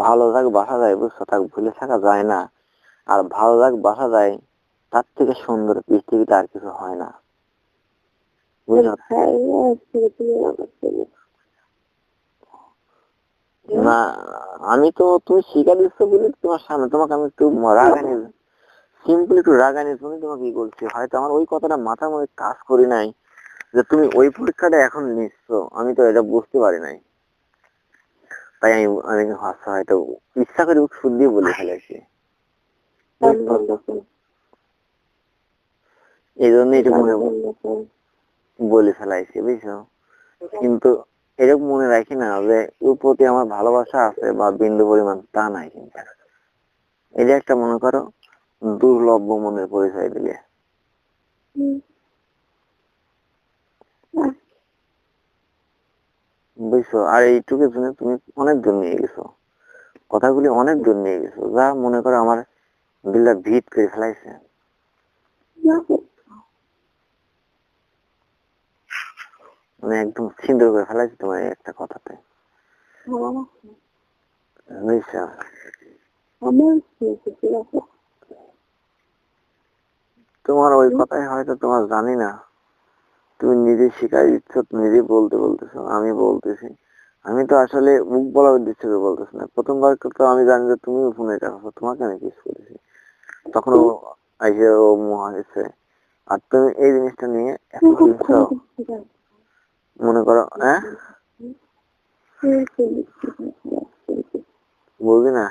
ভালো থাক বাসা যায়, বুঝছো, থাক ভুলে থাকা যায় না, আর ভালো থাক বাসা যায়, তার থেকে সুন্দর পৃথিবীতে আর কিছু হয় না, বুঝছো। না আমি তো, তুমি শিখা দিচ্ছ বলে তোমার সামনে তোমাকে আমি একটু রাগানি, সিম্পল একটু রাগানি তুমি তোমাকে কি বলছি, হয়তো আমার ওই কথাটা মাথার মধ্যে কাজ করি নাই যে তুমি ওই পরীক্ষাটা এখন নিচ্ছ, আমি তো এটা বুঝতে পারি নাই, তাই আমি আমি হয়তো ইচ্ছা করে সুদ দিয়ে বলে ফেলেছি, বুঝছো, এই জন্য এটা মনে বলে ফেলাইছি, বুঝছো, কিন্তু এরকম মনে রাখি না যে ওর প্রতি আমার ভালোবাসা আছে বা বিন্দু পরিমাণ, তা নাই, কিন্তু এটা একটা মনে করো দুর্লভ মনের পরিচয় দিলে, বুঝছো। আর এইটুকুর জন্য তুমি অনেক দূর নিয়ে গেছো, কথাগুলি অনেক দূর নিয়ে গেছো, যা মনে করো আমার দিলটা ভিত করে ফেলাইছে, মানে একদম ছিদ্র করে ফেলাইছে তোমার এই একটা কথাতে, বুঝছো। তোমার ওই কথাই হয়তো তোমার জানি না, তুমি নিজে শিখাই দিচ্ছ, নিজে বলতে বলতেছো, আমি বলতেছি, আমি তো আসলে মুখ বলার উদ্দেশ্য করে বলতেছি না, প্রথমবার তো আমি জানি যে তুমি ফোনে রাখো, তোমাকে আমি কিস করেছি, তখন ও আইসে ও মহা হয়েছে, আর তুমি এই জিনিসটা নিয়ে এত ভাবছো, মনে করো বলবি না?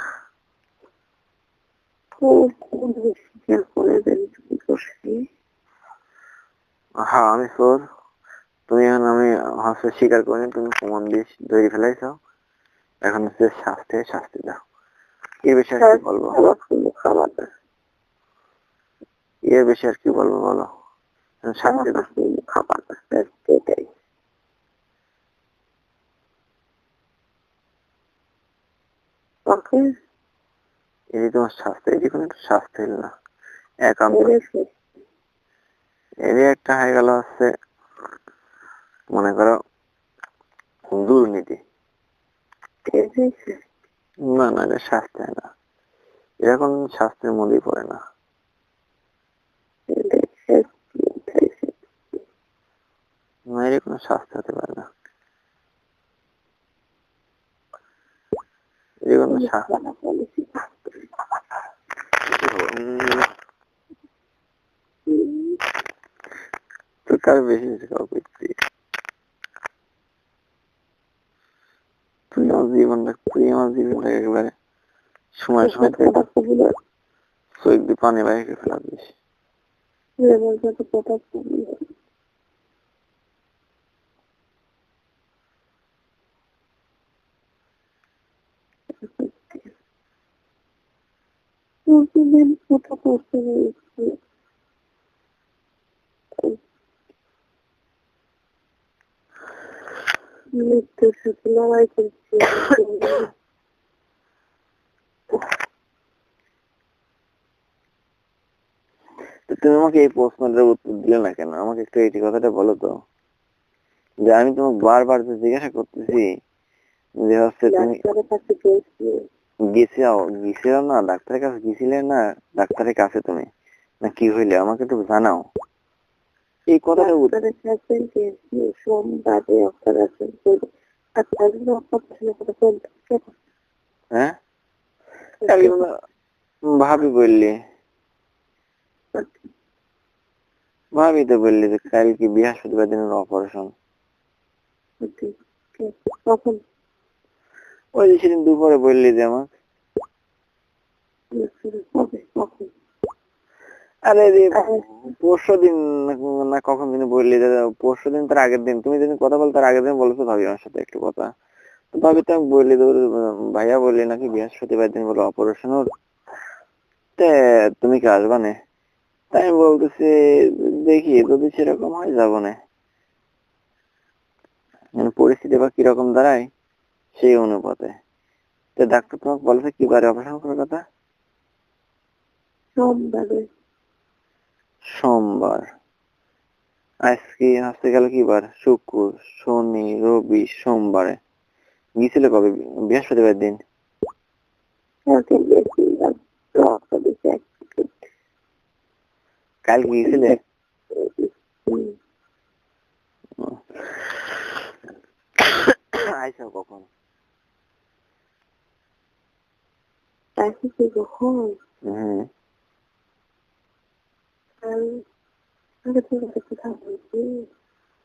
হ্যাঁ আমি চোর, তুমি এখন আমি হচ্ছে স্বীকার করিনি, তুমি প্রমাণ দিয়ে ধরে ফেলাইছো, এখন হচ্ছে শাস্তি শাস্তি দাও। এর বেশি আর কি বলবো, এর বেশি আর কি বলবো বলো, শাস্তি দাও। এই তোমার শাস্তি, এটি কোনো একটা শাস্তি হইল না, একান্ত এরই একটা হয়ে গেল হচ্ছে মনে করো দুর্নীতি। না না, এটা শাস্তি হয় না, এরকম শাস্তির মধ্যেই পড়ে না। এর কোনো শাস্তি হতে পারে না, এর কোনো তো কার বেশি বেশি খাওয়া করছি, তুই আমার জীবনটা একেবারে সময় সময় চোখ দিয়ে পানি বাইরে ফেলা দিস। মৃত্যুর সাথে লড়াই করছি। তুমি আমাকে এই প্রশ্নটার উত্তর দিলে না কেন? আমাকে একটু এই কথাটা বলো তো, যে আমি তোমাকে বারবার যে জিজ্ঞাসা করতেছি যে হচ্ছে তুমি গেছিলাম না ডাক্তারের কাছে, গেছিলে না ডাক্তারের কাছে তুমি, না কি হইলে আমাকে একটু জানাও এই কথাটা। হ্যাঁ ভাবি বললি, ভাবি তো বললি যে কালকে বৃহস্পতিবার দিনের অপারেশন। ওই যে সেদিন দুপুরে বললি যে আমাকে, আরে রে পরশু দিন না কখন দিন বললি, পরশু দিন তার আগের দিন, তুমি যেদিন কথা বল তার আগের দিন বলেছো ভাবি আমার সাথে একটু কথা, তো ভাবি তো বললি ভাইয়া বললি নাকি বৃহস্পতিবার দিন বলে অপারেশন ওর, তুমি কি আসবা না? তাই আমি বলতেছি দেখি যদি সেরকম হয় যাবো না, পরিস্থিতি বা কিরকম দাঁড়ায় সেই অনুপাতে। তো ডাক্তার তোমাকে বলেছে কি বারে অপারেশন করার কথা? সোমবার। আজকে আসতে গেল কি বার? শুক্র, শনি, রবি, সোমবারে। গিয়েছিলে কবে? বৃহস্পতিবার দিন। কাল গিয়েছিলে? আইসা কখন?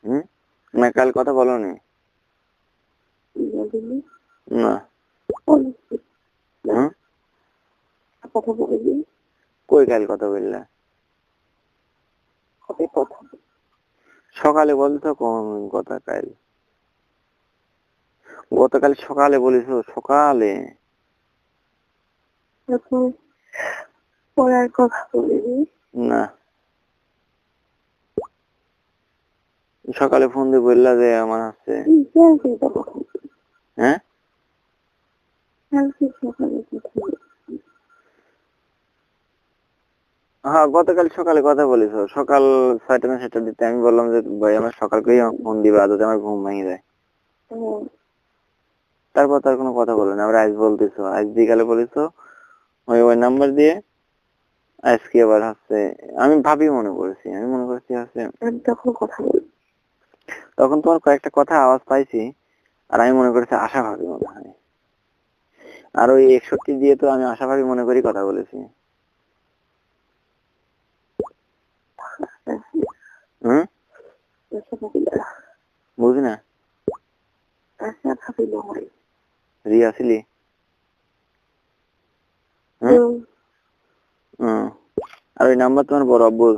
হম না কাল কথা বলোনি? না কই কাল কথা বললে? সকালে বলতো কোন কথা কাল? গতকাল সকালে বলিস, সকালে। না সকালে ফোন দিয়ে বললা যে আমার হচ্ছে, হ্যাঁ হ্যাঁ গতকাল সকালে কথা বলিস, সকাল 6টা না 7টার দিতে আমি বললাম যে ভাই আমার সকাল করেই ফোন দিবে, আদতে আমার ঘুম ভেঙে যায়। তারপর তার কোনো কথা বলে না, আবার আজ বলতেছো, আজ বিকালে বলেছো ওই নাম্বার দিয়ে, আজকে আবার হচ্ছে আমি ভাবি মনে করেছি, আমি মনে করছি হচ্ছে তখন তোমার কয়েকটা কথা আওয়াজ পাইছি, আর আমি মনে করেছি আশা ভাবি মনে হয়, আর ওই 61 দিয়ে তো আমি আশা ভাবি মনে করি কথা বলেছি। বুঝি না রিয়া ছিলি আর ওই নাম্বার তোমার বড় আব্বুর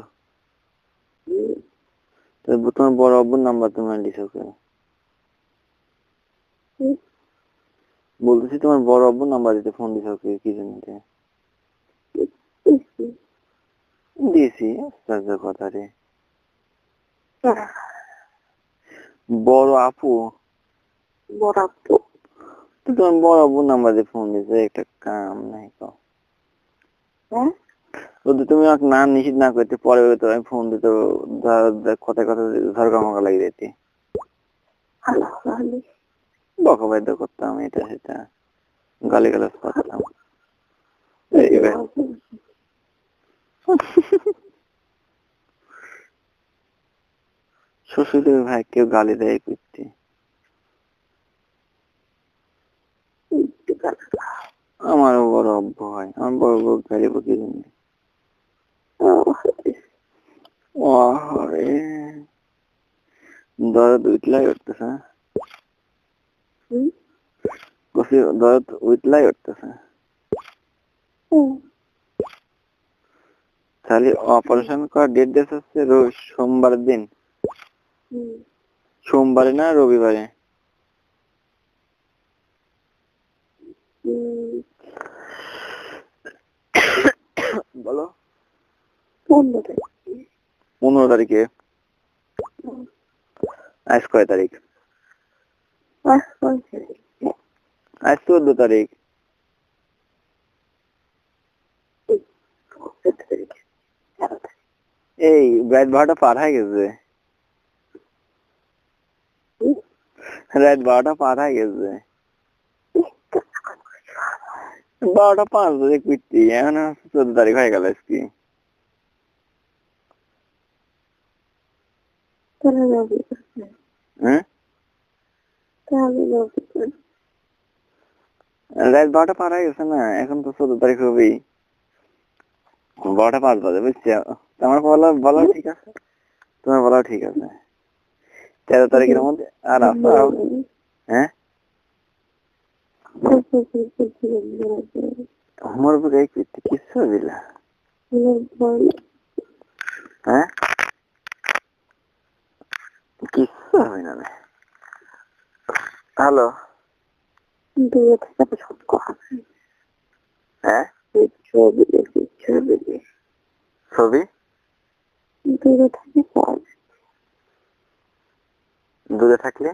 তোমার বড় আব্বুর নাম্বার তুমি দিছো কে বলতেছি তোমার বড় আব্বুর নাম্বার দিতে ফোন দিছো কে কি জন্য দিয়েছি আশ্চর্য কথা রে বড় আপু তো তোমার বড় আব্বুর নাম্বার দিয়ে ফোন দিছো একটা কাম নাই তো যদি তুমি আমাকে না নিষেধ না করতে পরে তো আমি ফোন দিত কথা কথা ঝরকা মকা লাগিয়ে দিতে বকা বাইদ্য করতাম এটা সেটা গালি গালাজ করতাম শ্বশুরের ভাই কেউ গালি দেয় করতে আমারও বড় অভ্য হয় আমার বড় বড় গালি বকি জন্য দরদ উঠলাই উঠতেছে দরদ উঠলাই উঠতেছে তাহলে অপারেশন করার ডেট ডেট হচ্ছে সোমবার দিন সোমবারে না রবিবারে বলো 15 তারিখে আজ কয় তারিখ আজ 14 তারিখ এই রাত 12টা পার হয়ে গেছে রাত 12টা পার হয়ে গেছে 12টা 5 বাজে কুইতি এখন 14 তারিখ হয়ে গেল আজকে হ্যাঁ রাত 12টা পার হয়ে গেছে না এখন তো 14 তারিখ হবেই 12টা 5 বাজে বুঝছি তোমার বলা ঠিক আছে তোমার বলা ঠিক আছে 13 তারিখের মধ্যে আর হ্যাঁ আমার বুকে কিচ্ছু দিলা হ্যাঁ কিচ্ছু হবে না হ্যালো হ্যাঁ ছবি দূরে থাকলে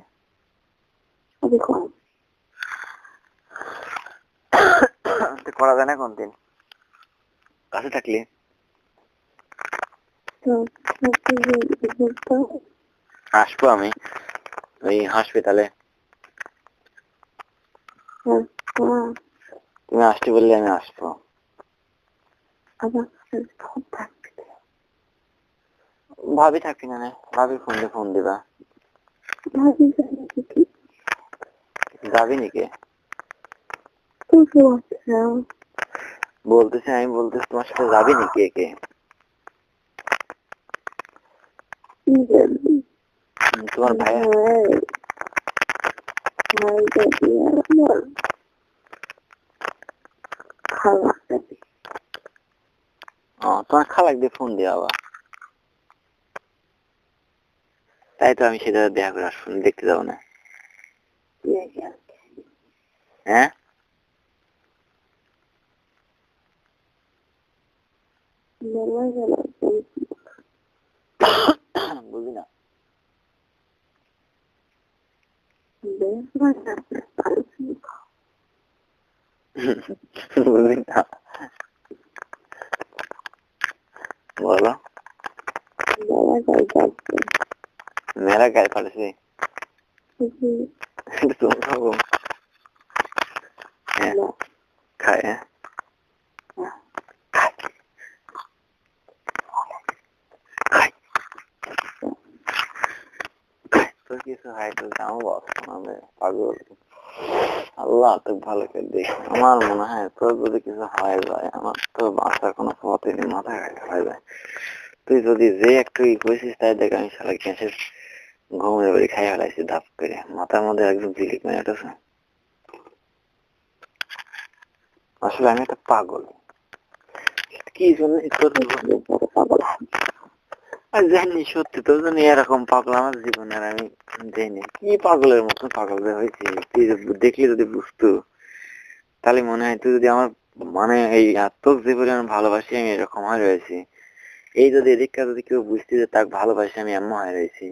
করা যায় না কোন দিন কাছে থাকলে আসবো আমি ওই হসপিটালে তুমি আসতে বললে আমি আসবো ভাবি থাকি না ভাবি ফোন দিবা যাবি নাকি বলতেছি আমি বলতেছি তোমার সাথে যাবি নাকি একে তোমার ভাই তোমার খালাক দিয়ে ফোন দিয়ে আবার তাই তো আমি সেটা দেখা করে আসবো দেখতে যাবো না হ্যাঁ বুঝি না বুঝি না বলো মেয়েরা গায়ে ফাটেছে তুমি খাবো হ্যাঁ খায় হ্যাঁ তোর কিছু হয় তো যাও বস পাগল আল্লাহ তো ভালো করে দেখ আমার মনে হয় তোর যদি কিছু হয়ে যায় আমার তো বাঁচার কোনো পথে নেই মাথা ঘাটে হয়ে যায় তুই যদি যে একটু ই করেছিস তাই দেখ আমি শালা গ্যাসের ঘুমের বাড়ি খাই ফেলাইছি ধাপ করে, মাথার মধ্যে একদম জিলিক মেরে উঠেছে। আসলে আমি একটা পাগল, কি জন্য তোর পাগল। আর জানি সত্যি তোর জন্য এরকম পাগল আমার জীবনের আমি জানি কি পাগলের মতন পাগল যে হয়েছে, তুই দেখলি যদি বুঝতো তাহলে মনে হয় তুই যদি আমার মানে এই তোর যে পরিমাণ ভালোবাসি আমি এরকম হয়ে রয়েছি, এই যদি এদিকটা যদি কেউ বুঝতে যে তাকে ভালোবাসি আমি এমন হয়ে রয়েছি,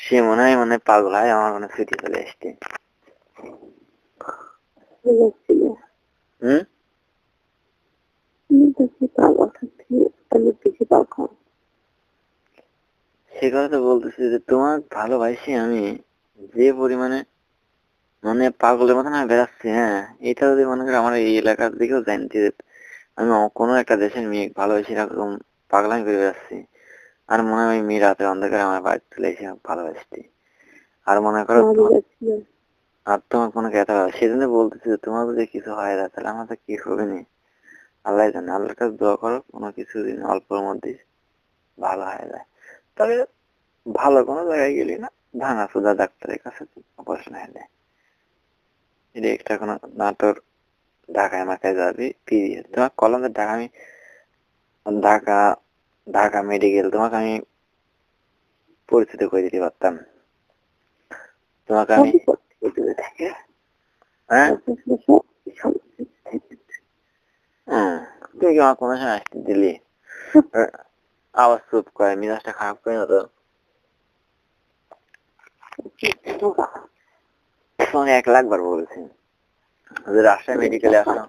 সে মনে হয় মানে পাগল হয় আমার মনে ছুটি চলে আসছে। হম সে কথা তো বলতেছি যে তোমার ভালোবাসি আমি যে পরিমাণে মানে পাগলের মতন আমি বেড়াচ্ছি। হ্যাঁ, এটা যদি মনে করি আমার এই এলাকার দিকেও জানতে আমি কোনো একটা দেশের মেয়ে ভালোবাসি এরকম পাগলামি করে বেড়াচ্ছি, আর মনে হয় ওই মেয়ে রাতে অন্ধকারে আমার বাড়ি চলে এসে ভালোবাসছি, আর মনে করো আর তোমার কোনো কথা সেজন্য বলতেছি যে তোমার যদি কিছু হয় না তাহলে আমার তো কি হবে না আল্লাহ জানে। আল্লাহর কাছে দোয়া করো কোনো কিছু দিন অল্পের মধ্যে ভালো হয়ে যায়, তবে ভালো কোনো জায়গায় গেলি না, ভাঙা সোজা ডাক্তারের কাছে অপারেশন হয়ে যায়, এটা একটা কোনো নাটোর ঢাকায় মাকায় যাবি পিরিয়ড তোমার কলমের ঢাকা আমি ঢাকা ঢাকা মেডিকেল তোমাকে আমি পরিচিত করে দিতে পারতাম, তোমাকে আমি হ্যাঁ তুই কি আমার কোনো সময় আসতে দিলি আবার চুপ করে মিজাজটা খারাপ করে না তো, তোমাকে 1,00,000 বার বলেছি যে রাজশাহী মেডিকেলে আসো,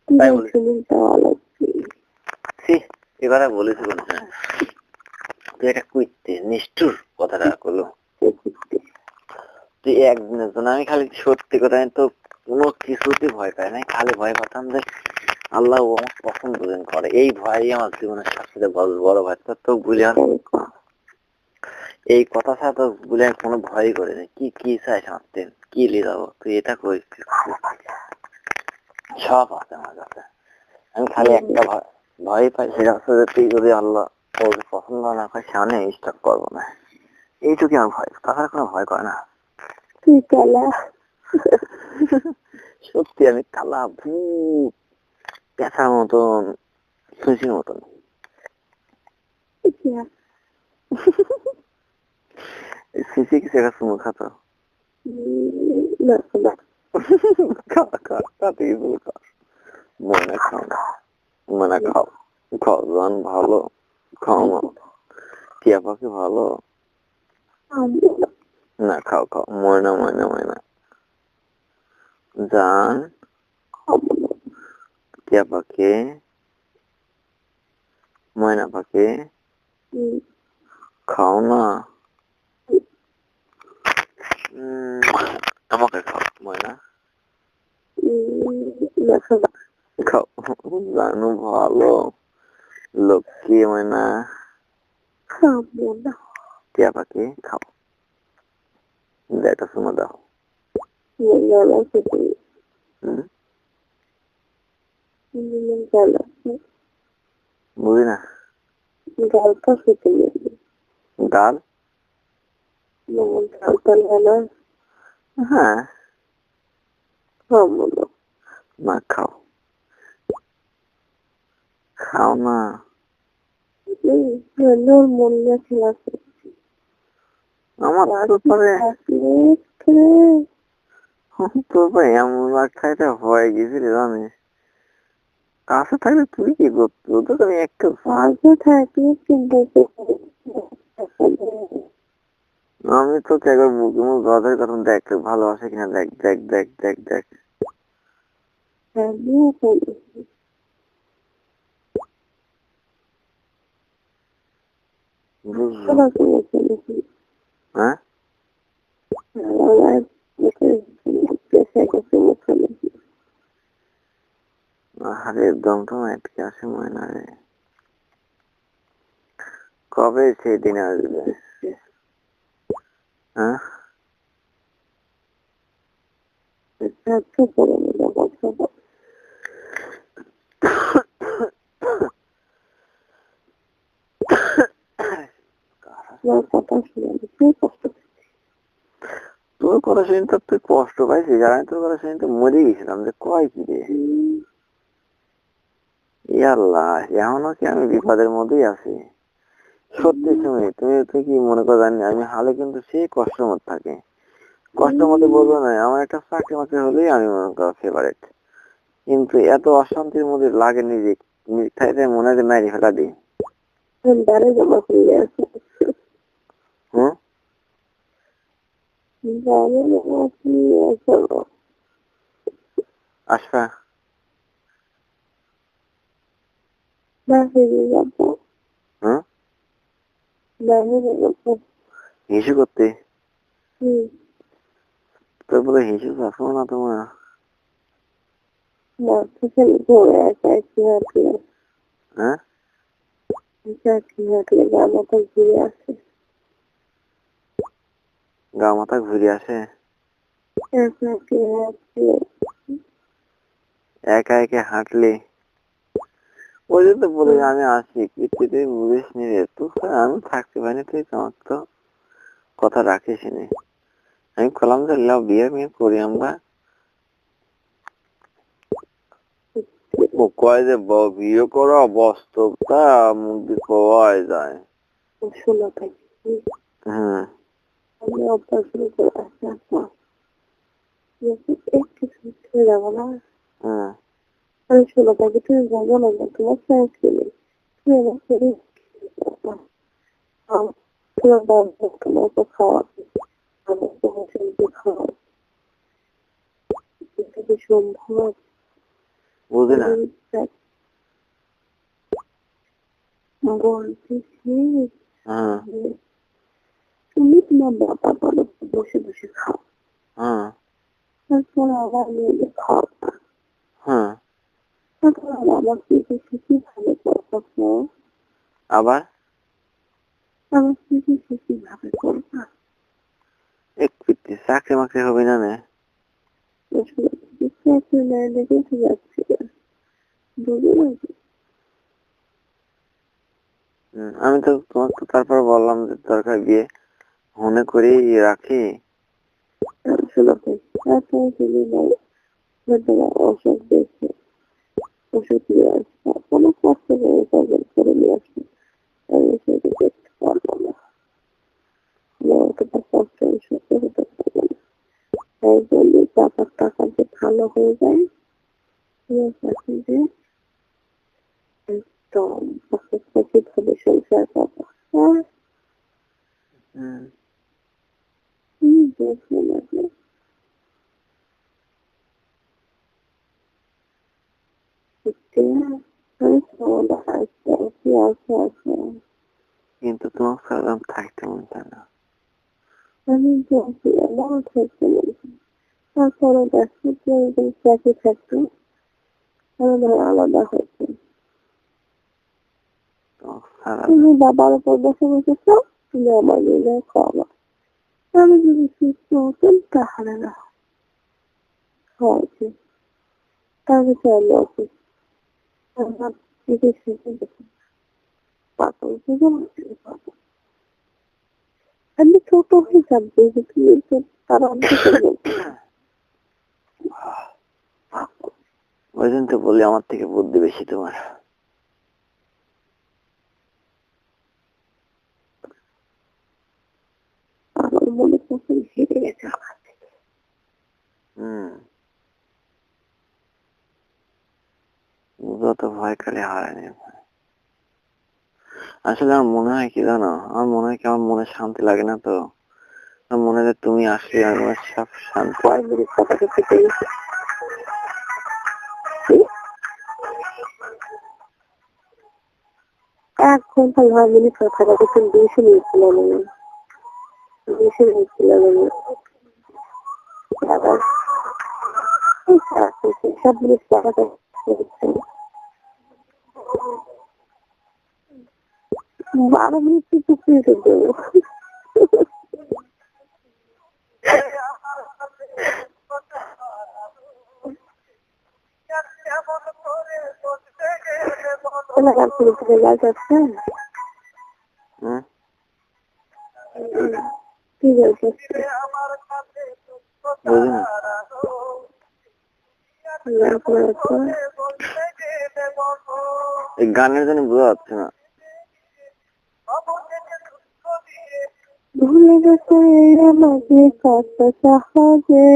তাই বলেছি এ কথা বলেছি কোন সময়? তুই একটা কুইতে নিষ্ঠুর কথাটা করলো, তুই একদিনের জন্য আমি খালি সত্যি কথা আমি তো কোনো কিছুতে ভয় পাই না, খালি ভয় পাতাম যে আল্লাহ ও আমার পছন্দ করে, এই ভয়ই আমার জীবনের সবচেয়ে বড় ভয়। তো বুঝে এই কথা ছাড়া তো বলে কোনো ভয়ই করে না, কি কি চাই শান্তি কি লিয়ে যাবো তুই এটা করিস সব আছে আমার কাছে, আমি খালি একটা ভয় পাই সেটা হচ্ছে যে তুই যদি আল্লাহ তোর পছন্দ না করে সামনে স্টপ করবো না, এইটুকু আমার ভয়, তাছাড়া কোনো ভয় করে না। তুই কালা সত্যি আমি কালা ভূত পেঁচার মতন সুচির মতন। সুচি কিছু একটা চুমু খাতো মনে খাও মনে খাও খাও জন ভালো খাও না, টিয়া পাখি ভালো না খাও খাও ময়না ময়না ময়না জান টিয়া পাখি ময়না পাখি খাও না, আমাকে খাও ময়না খাও জানু ভালো লক্ষ্মী ময়না টিয়া পাখি খাও একটা সময় দাও বুঝি না ডাল হ্যাঁ না খাও খাও না আমার তোর ভাই এমন খাইতে হয়ে গেছিল জানিস, কাছে থাকলে তুই কি করতো তো আমি একটু আমি তোকে একবার মুখে মুখ গদের কথা দেখ ভালোবাসে কিনা দেখ দেখ দেখ দেখ দেখ হ্যাঁ আরে দম তো আটকে আসে ময়না রে, কবে সেই দিন আসবে? হ্যাঁ কথা শুনে আমি খুব কষ্ট পাচ্ছি। তোর কথা শুনে তো তুই কষ্ট পাইছিস, আর আমি তোর কথা শুনে তো মরে গেছিলাম যে কয় কি রে। আল্লাহ, এখনো কি আমি বিপদের মধ্যেই আছি? সত্যি তুমি তুমি তুই কি মনে করো জানি আমি হালে কিন্তু সেই কষ্টের মধ্যে থাকি। কষ্টের মধ্যে বলবো না, আমার একটা চাকরি মাকরি হলেই আমি মনে করো ফেভারিট, কিন্তু এত অশান্তির মধ্যে লাগে নিজে খাইতে মনে হয় যে মারি ফেলা দিই। দ্বারে জমা ফিরে আসে, হম দ্বারে জমা ফিরে আসে। আশা বাহিরে যাবো, হম বাহিরে যাবো। হিসু করতে হম, তোর বলে হিসু আসবো না তোমার? না সেখানে ঘুরে আসে কি হাঁটলে, হ্যাঁ কি হাঁটলে গ্রামটা ঘুরে আসে। গা মাথা ঘুরে আসে কি হাঁটলে, একা একা হাঁটলে। ওই জন্য তো বলে আমি আসি কিন্তু তুই বুঝিস নি রে, তুই আমি থাকতে পারিনি, তুই আমার তো কথা রাখিস নি। আমি কলাম যে বিয়ে মিয়ে করি আমরা। ও কয় যে বিয়ে করা বাস্তবতা মুক্তি পাওয়া যায়। শোনা পাইছি, হম আমি অভ্যাস শুরু করে আসতে আসবো, একটু সুস্থ যাবো না। হম আমি শোনা পাইছি, তুমি যাবো না, তোমার সাথে খেলে তুমি আমাকে তোমার বাবা তোমাকে খাওয়াবে, আমি তোমার সঙ্গে খাওয়াবো, এটা কি সম্ভব? বুঝি না। বলতেছি হ্যাঁ যে তুমি তোমার বাবা বলো বসে বসে খাও, হ্যাঁ তারপর আবার মেয়েদের খাওয়া, হ্যাঁ তারপর আমার কিছু খুশি ভাবে করবো, আবার আমার কিছু খুশি ভাবে করবো। এক পিটি চাকরি মাকরি হবে না নে? দেখে যাচ্ছি বুঝে নাকি। আমি তো তোমাকে তো তারপর বললাম যে দরকার বিয়ে মনে করি রাখি। শোনো ভাই, তারপরে তুমি নাই তোমার অসুখ দেখে ওষুধ নিয়ে আসবো, কোনো কষ্ট করে পাবেন করে নিয়ে আসবো, আমি সেটা দেখতে পারবো না, আমার অতটা কষ্ট আমি সহ্য করতে পারবো না। তাই জন্য টাকা যে ভালো হয়ে যায় তোমার কাছে যে একদম ভাবে সংসার করবো। হ্যাঁ, তুমি দেখো না যে আমি তোমার আসতে আসি আসে আসে কিন্তু তোমার সাথে আমি থাকতে মন চায় না। আমি বলছি আমার থাকতে বলছি, তারপরে দেখো তুমি চাকরি থাকতো আমাদের আলাদা হয়েছে, তোমার সারা তুমি বাবার উপর বসে বসেছ, তুমি আমার মেয়ে খাওয়া, আমি যদি সুস্থ হতাম তাহলে না খাওয়াইছি, তাহলে আমি অসুস্থ, আমার চিকিৎসা পাগল পাবো, আমি ছোট হয়ে যাবো যে তুমি তারা ওই জন্য তো বলি আমার থেকে বুদ্ধি বেশি তোমার। আমার মনে কখন হেরে গেছে আমার থেকে। হম যত ভয় কালে হারায়নি। আসলে আমার মনে হয় কি জানো, আমার মনে হয় কি আমার মনে শান্তি লাগে না তো, আমার মনে হয় যে তুমি আসলে আমার সব শান্তি। কয় মিনিট কথা কেটে গেছে, এক ঘন্টা 9 মিনিট কথা বলতে 200 মিনিট ছিল, 200 মিনিট ছিল আবার সব মিনিট কথা হচ্ছে 12 মিনিট চুপ করে দেবো। এলাকার পুলিশ গাছ আছে, হম বলছিস? বুঝি না। এই গানের জন্য বোঝা যাচ্ছে না। ভুলে গেছে আমাকে কত সহজে।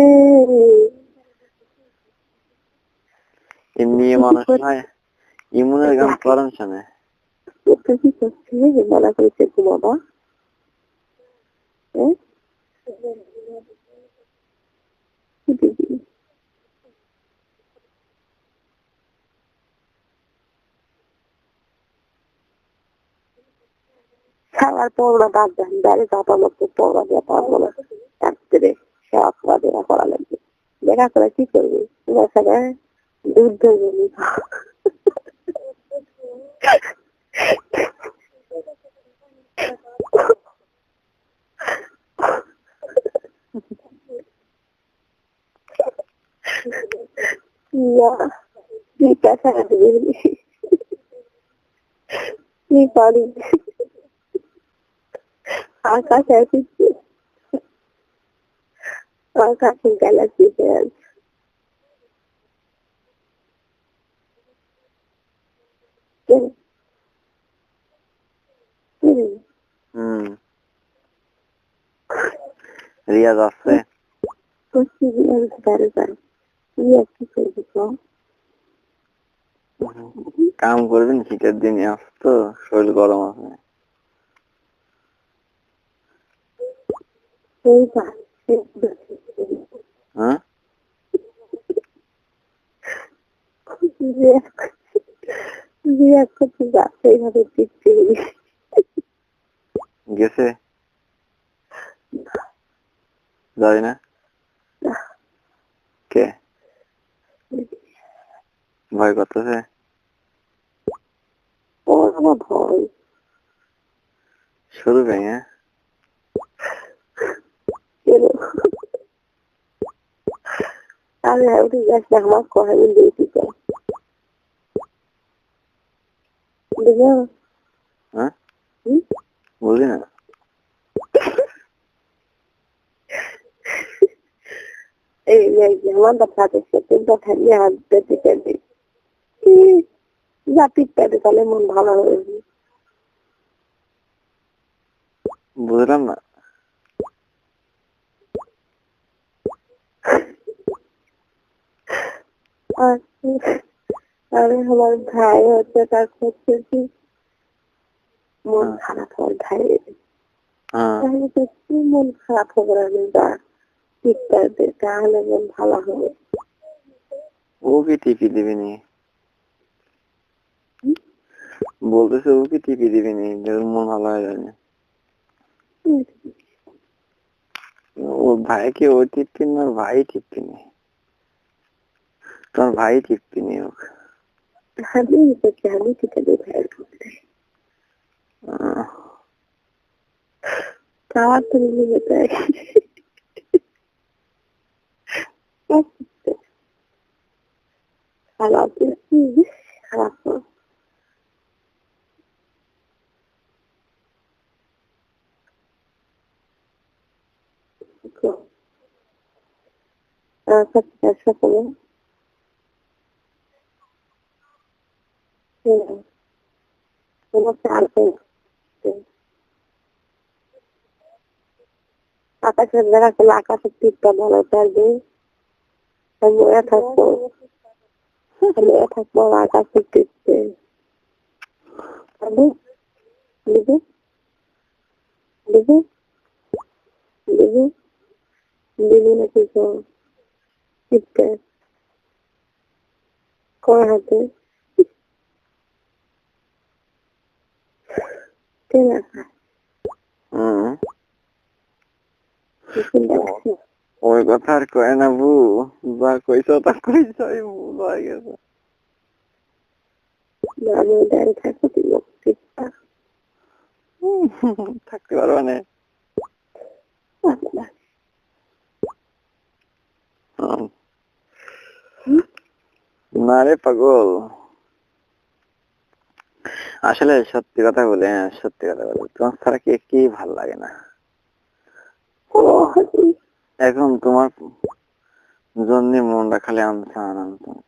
এমনি মানুষ নয়, ইমনের গান করেন শোনে। তুই কি করছিস? বলা করেছে ঘুমাবা। খাওয়ার পর ওরা বাদ দেন বাইরে যাওয়ার মতো পড়া দিয়ে পারবো না। রাত্রে সব পড়াশোনা করা লাগবে। দেখা করে কি করবি? তোমার সাথে দুধ ধরবি। Ya, di casa sendiri. Di paling আকাশ এসেছে, আকাশের গ্যালাক্সিতে আছে। রিয়াজ আছে। কাম করবেন, শীতের দিনে আসতো, শরীর গরম আছে। হ্যাঁ, গেছে যাই না। কে ভয় করতেছে? ভয় শুরু ভেঙে আমি উঠে যাচ্ছি আমার কথা দিয়েছি তো বুঝলো। হ্যাঁ, বুঝলি না। এই আমার সাথে সাথে খালি হাত পেতে পেতে যা পিঠ পেতে তাহলে মন ভালো হয়ে বুঝলাম না। আরে আমার ভাই হচ্ছে তার হচ্ছে কি মন খারাপ হয় ভাইয়ের তাহলে তো কি মন খারাপ হবে আমি যা পিঠ পেতে তাহলে মন ভালো হবে। ও কি টিপি দিবিনি বলতেছে, ও কি টিপি দিবিনি, মন ভালো হয়ে যাবে। ওর ভাইকে ও টিপি না, ওর ভাই টিপি নি, তোমার ভাই টিপি নি ওকে। আমি আমি টিপে দিই ভাইয়ের মধ্যে খাওয়ার তো নিয়ে যেতে খারাপ খারাপ ব্যবসা করে তোমার চাল আকাশের দেখা করলে আকাশের টিপটা ভালো থাকবে মনে থাকবো মনে থাকবো আকাশের টিপতে দেবে দেবে দেবে দেবে নাকি টিপতে কয় হাতে ঠিক আছে ওই কথা আর কয় না বু, যা কইছ তা কইছ, ভুল হয়ে গেছে। আমি দাঁড়িয়ে থাকবো টিপটা থাকতে পারবা না। না রে পাগল, আসলে সত্যি কথা বলে, সত্যি কথা বলে তোমার ছাড়া কি ভাল লাগে না। এখন তোমার জন্য মনটা খালি আনসান আনসান,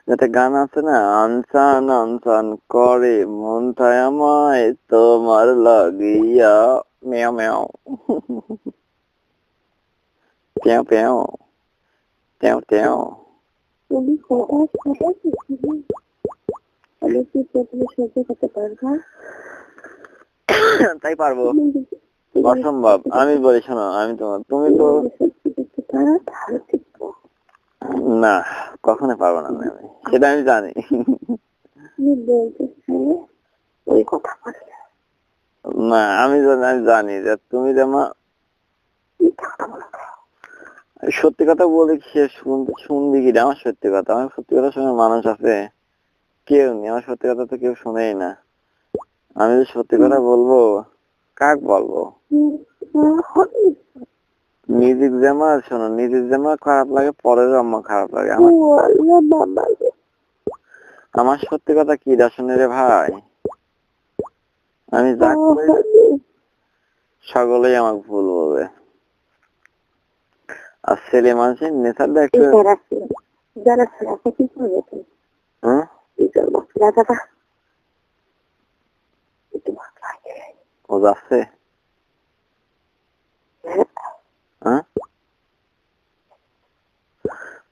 যাতে গান আছে না, আনসান আনসান করে মনটায় আমায় তোমার লাগিয়া, মেও মেও পেও পেও তেও তেও। তুমি কোথায় আমি কি তুমি সহ্য করতে পারবা? তাই পারবো? অসম্ভব। আমি বলি শোনো, আমি তোমার, তুমি তো না, কখনো পারবো না আমি, সেটা আমি জানি। ওই কথা বলে না, আমি জানি যে তুমি যেমন সত্যি কথা বলে সে শুনবি কি? আমার সত্যি কথা, আমার সত্যি কথা শোনার মানুষ আছে কেউ নেই, আমার সত্যি কথা তো কেউ শোনেই না। আমি যে সত্যি কথা বলবো কাক বলবো? নিজের জামা শোনো, নিজের জামা খারাপ লাগে, পরের জামা খারাপ লাগে। আমার সত্যি কথা কি দর্শনে রে ভাই, আমি যা করি সকলেই আমাকে ভুল বলবে। আর ছেলে মানুষের নেশার একটু যারা কি করবে ও যাচ্ছে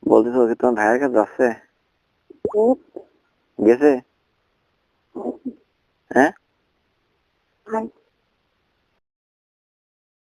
বলতেছো ওকে তোমার ভাইয়ের কাছে যাচ্ছে? গেছে? হ্যাঁ